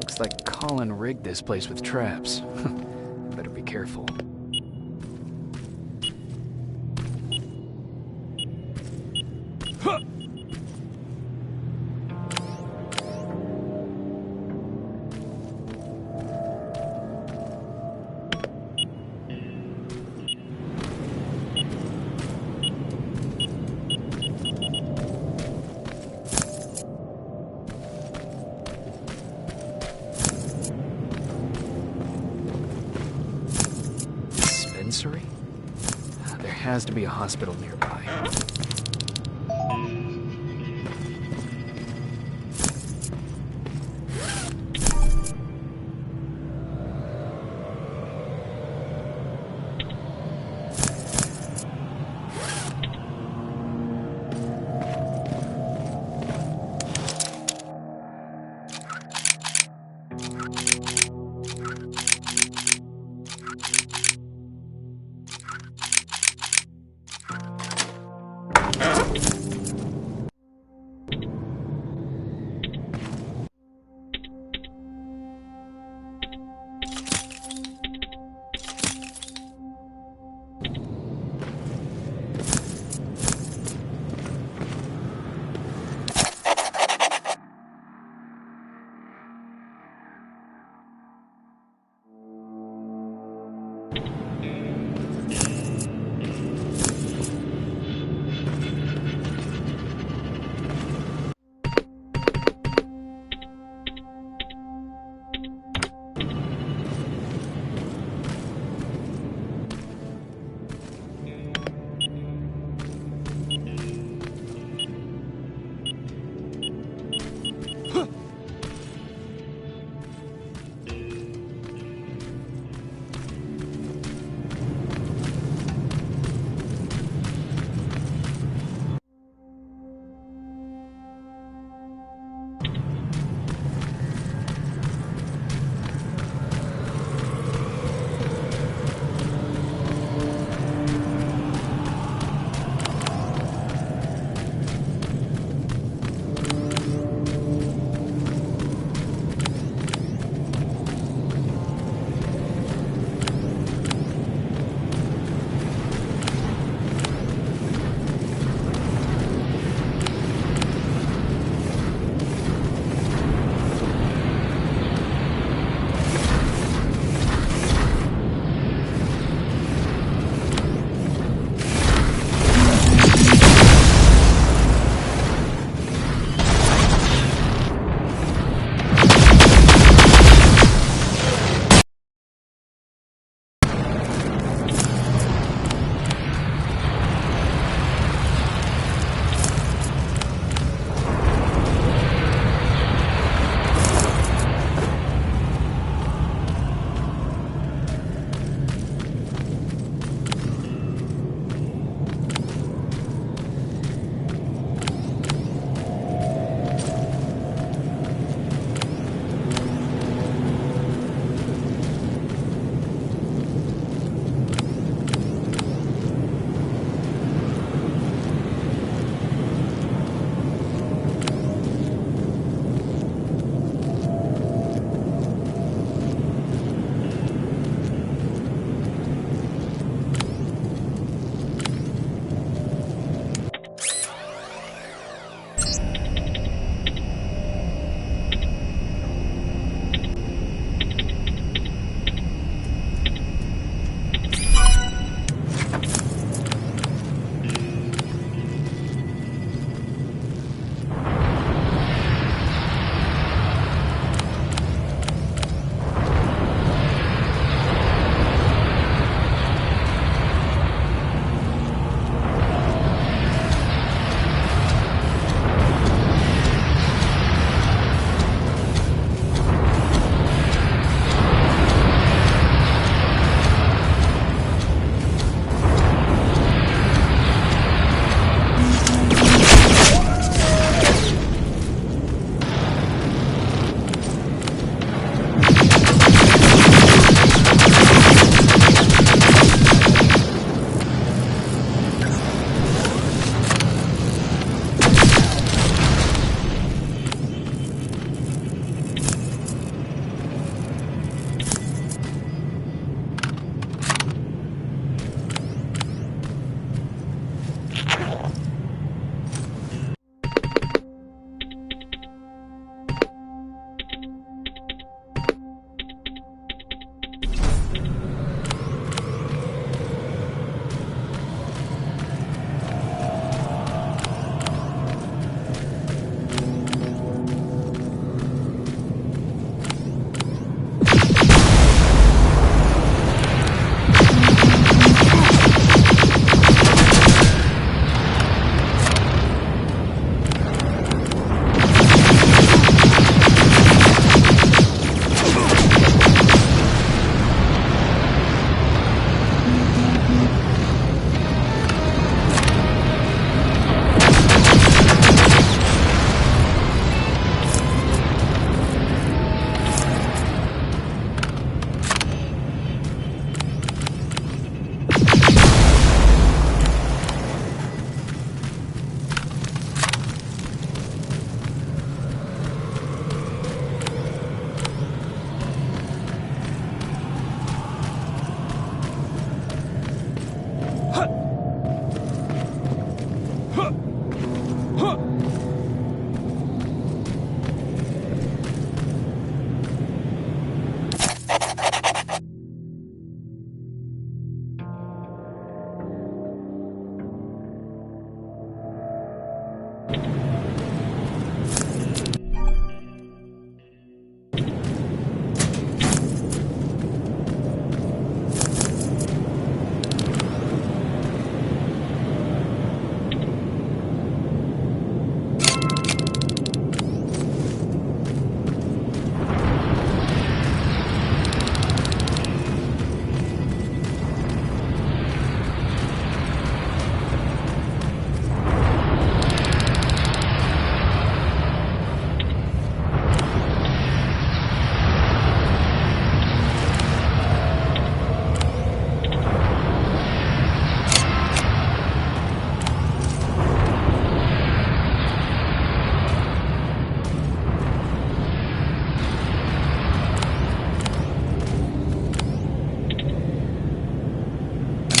Looks like Colin rigged this place with traps. Better be careful. There has to be a hospital nearby.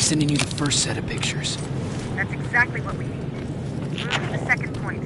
sending you the first set of pictures. That's exactly what we need. Move to the second point.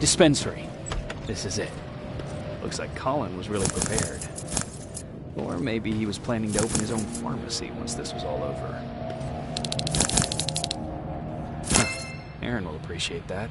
Dispensary. This is it. Looks like Colin was really prepared. Or maybe he was planning to open his own pharmacy once this was all over. Aaron will appreciate that.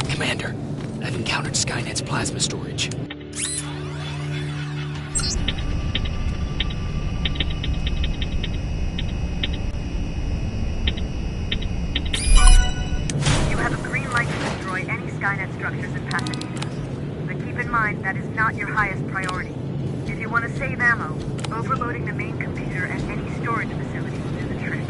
Commander, I've encountered Skynet's plasma storage. You have a green light to destroy any Skynet structures in Pasadena. But keep in mind that is not your highest priority. If you want to save ammo, overloading the main computer and any storage facility will do the trick.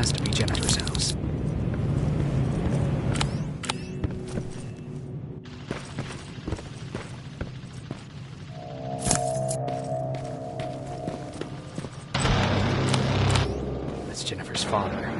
has to be Jennifer's house. That's Jennifer's father.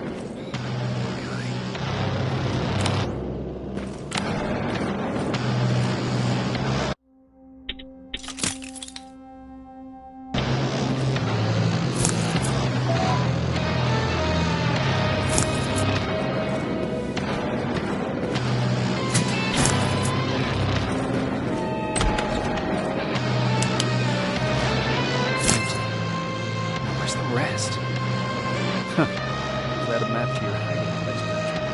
Where's the rest? Huh. Is that a map to your hiding place, Bertram?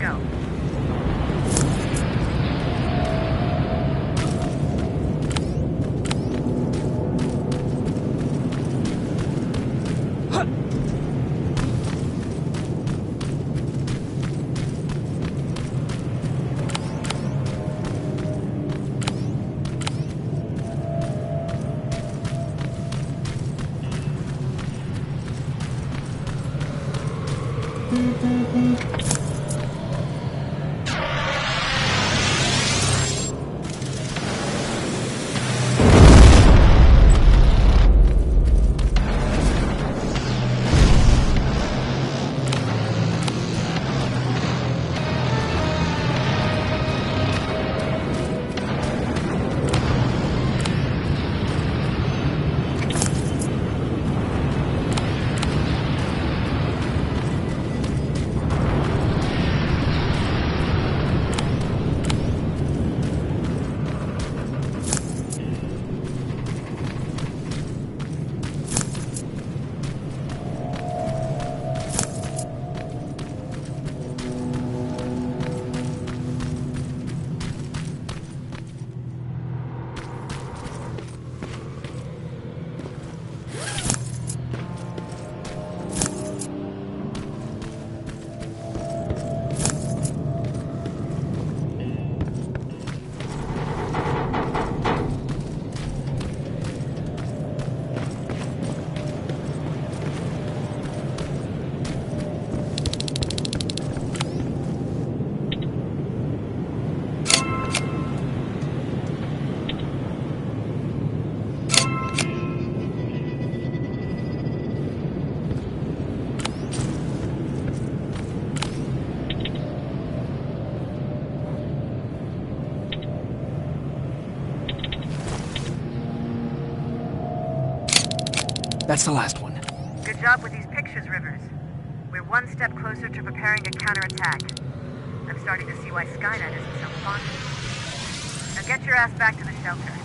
go. That's the last one. Good job with these pictures, Rivers. We're one step closer to preparing a counterattack. I'm starting to see why Skynet isn't so fond of you. Now get your ass back to the shelter.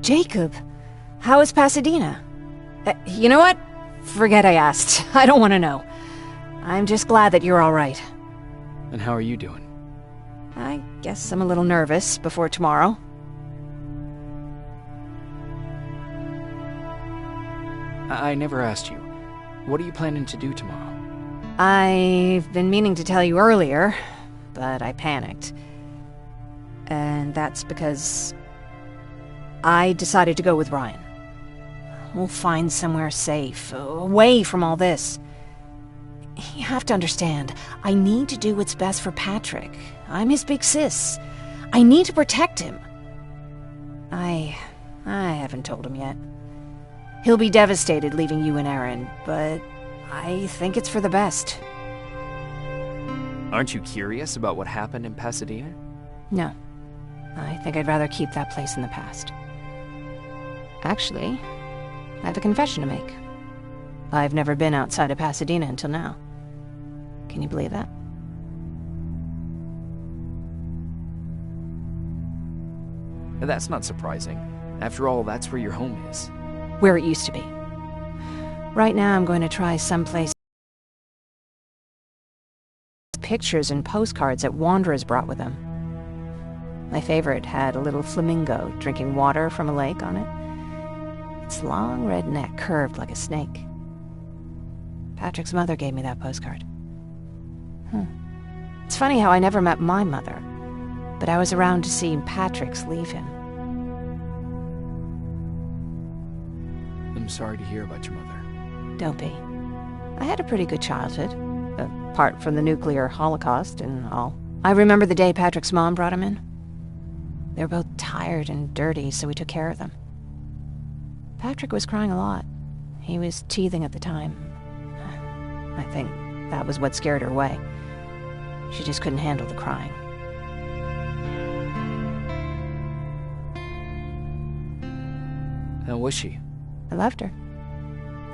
Jacob, how is Pasadena? You know what? Forget I asked. I don't want to know. I'm just glad that you're all right. And how are you doing? I guess I'm a little nervous before tomorrow. I never asked you. What are you planning to do tomorrow? I've been meaning to tell you earlier, but I panicked. And that's because I decided to go with Ryan. We'll find somewhere safe, away from all this. You have to understand, I need to do what's best for Patrick. I'm his big sis. I need to protect him. I haven't told him yet. He'll be devastated leaving you and Aaron, but I think it's for the best. Aren't you curious about what happened in Pasadena? No. I think I'd rather keep that place in the past. Actually, I have a confession to make. I've never been outside of Pasadena until now. Can you believe that? That's not surprising. After all, that's where your home is. Where it used to be. Right now I'm going to try someplace pictures and postcards that wanderers brought with them. My favorite had a little flamingo drinking water from a lake on it. Its long red neck curved like a snake. Patrick's mother gave me that postcard. It's funny how I never met my mother, but I was around to see Patrick's leave him. I'm sorry to hear about your mother. Don't be. I had a pretty good childhood, apart from the nuclear holocaust and all. I remember the day Patrick's mom brought him in. They were both tired and dirty, so we took care of them. Patrick was crying a lot. He was teething at the time. I think that was what scared her away. She just couldn't handle the crying. How was she? I loved her.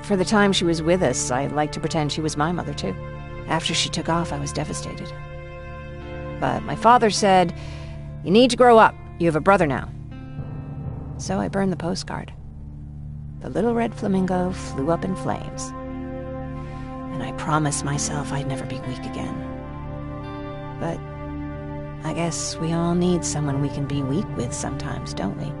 For the time she was with us, I liked to pretend she was my mother, too. After she took off, I was devastated. But my father said, "You need to grow up. You have a brother now." So I burned the postcard. The little red flamingo flew up in flames. And I promised myself I'd never be weak again. But I guess we all need someone we can be weak with sometimes, don't we?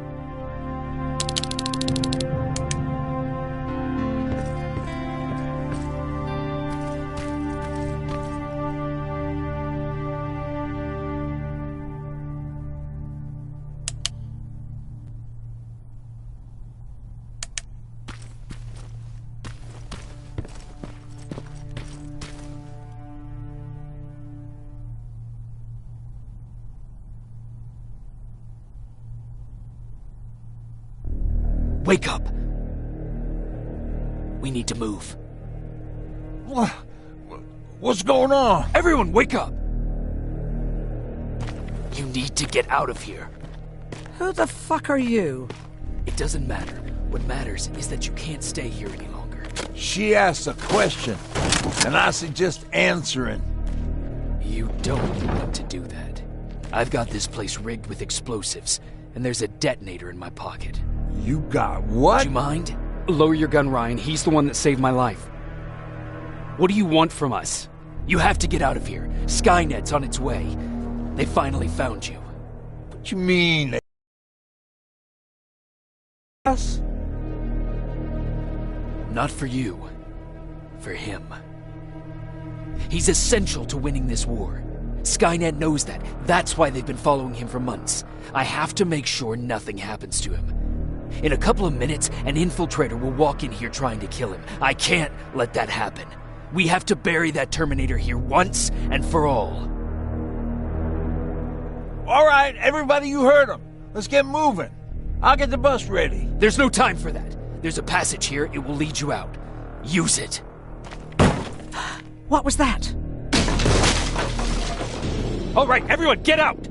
Wake up! We need to move. What's going on? Everyone, wake up! You need to get out of here. Who the fuck are you? It doesn't matter. What matters is that you can't stay here any longer. She asked a question, and I suggest answering. You don't want to do that. I've got this place rigged with explosives, and there's a detonator in my pocket. You got what? Do you mind? Lower your gun, Ryan. He's the one that saved my life. What do you want from us? You have to get out of here. Skynet's on its way. They finally found you. What you mean? Us? Not for you. For him. He's essential to winning this war. Skynet knows that. That's why they've been following him for months. I have to make sure nothing happens to him. In a couple of minutes, an infiltrator will walk in here trying to kill him. I can't let that happen. We have to bury that Terminator here once and for all. All right, everybody, you heard him. Let's get moving. I'll get the bus ready. There's no time for that. There's a passage here. It will lead you out. Use it. What was that? All right, everyone, get out!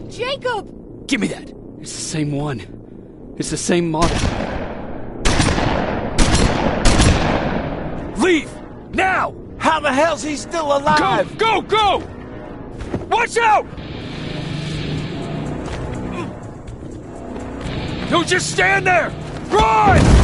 Jacob! Give me that. It's the same one. It's the same model. Leave! Now! How the hell's he still alive? Go! Watch out! Don't just stand there! Run!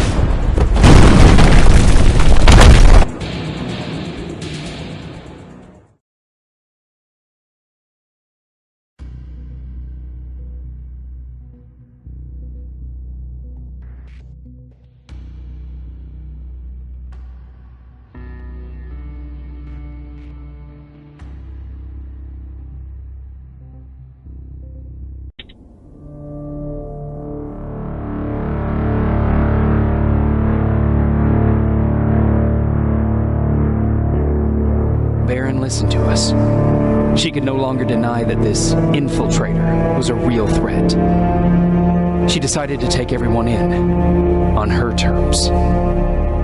Baron listened to us. She could no longer deny that this infiltrator was a real threat. She decided to take everyone in, on her terms.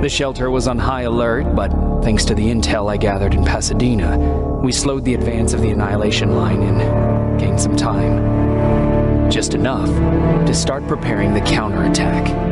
The shelter was on high alert, but thanks to the intel I gathered in Pasadena, we slowed the advance of the Annihilation Line and gained some time. Just enough to start preparing the counterattack.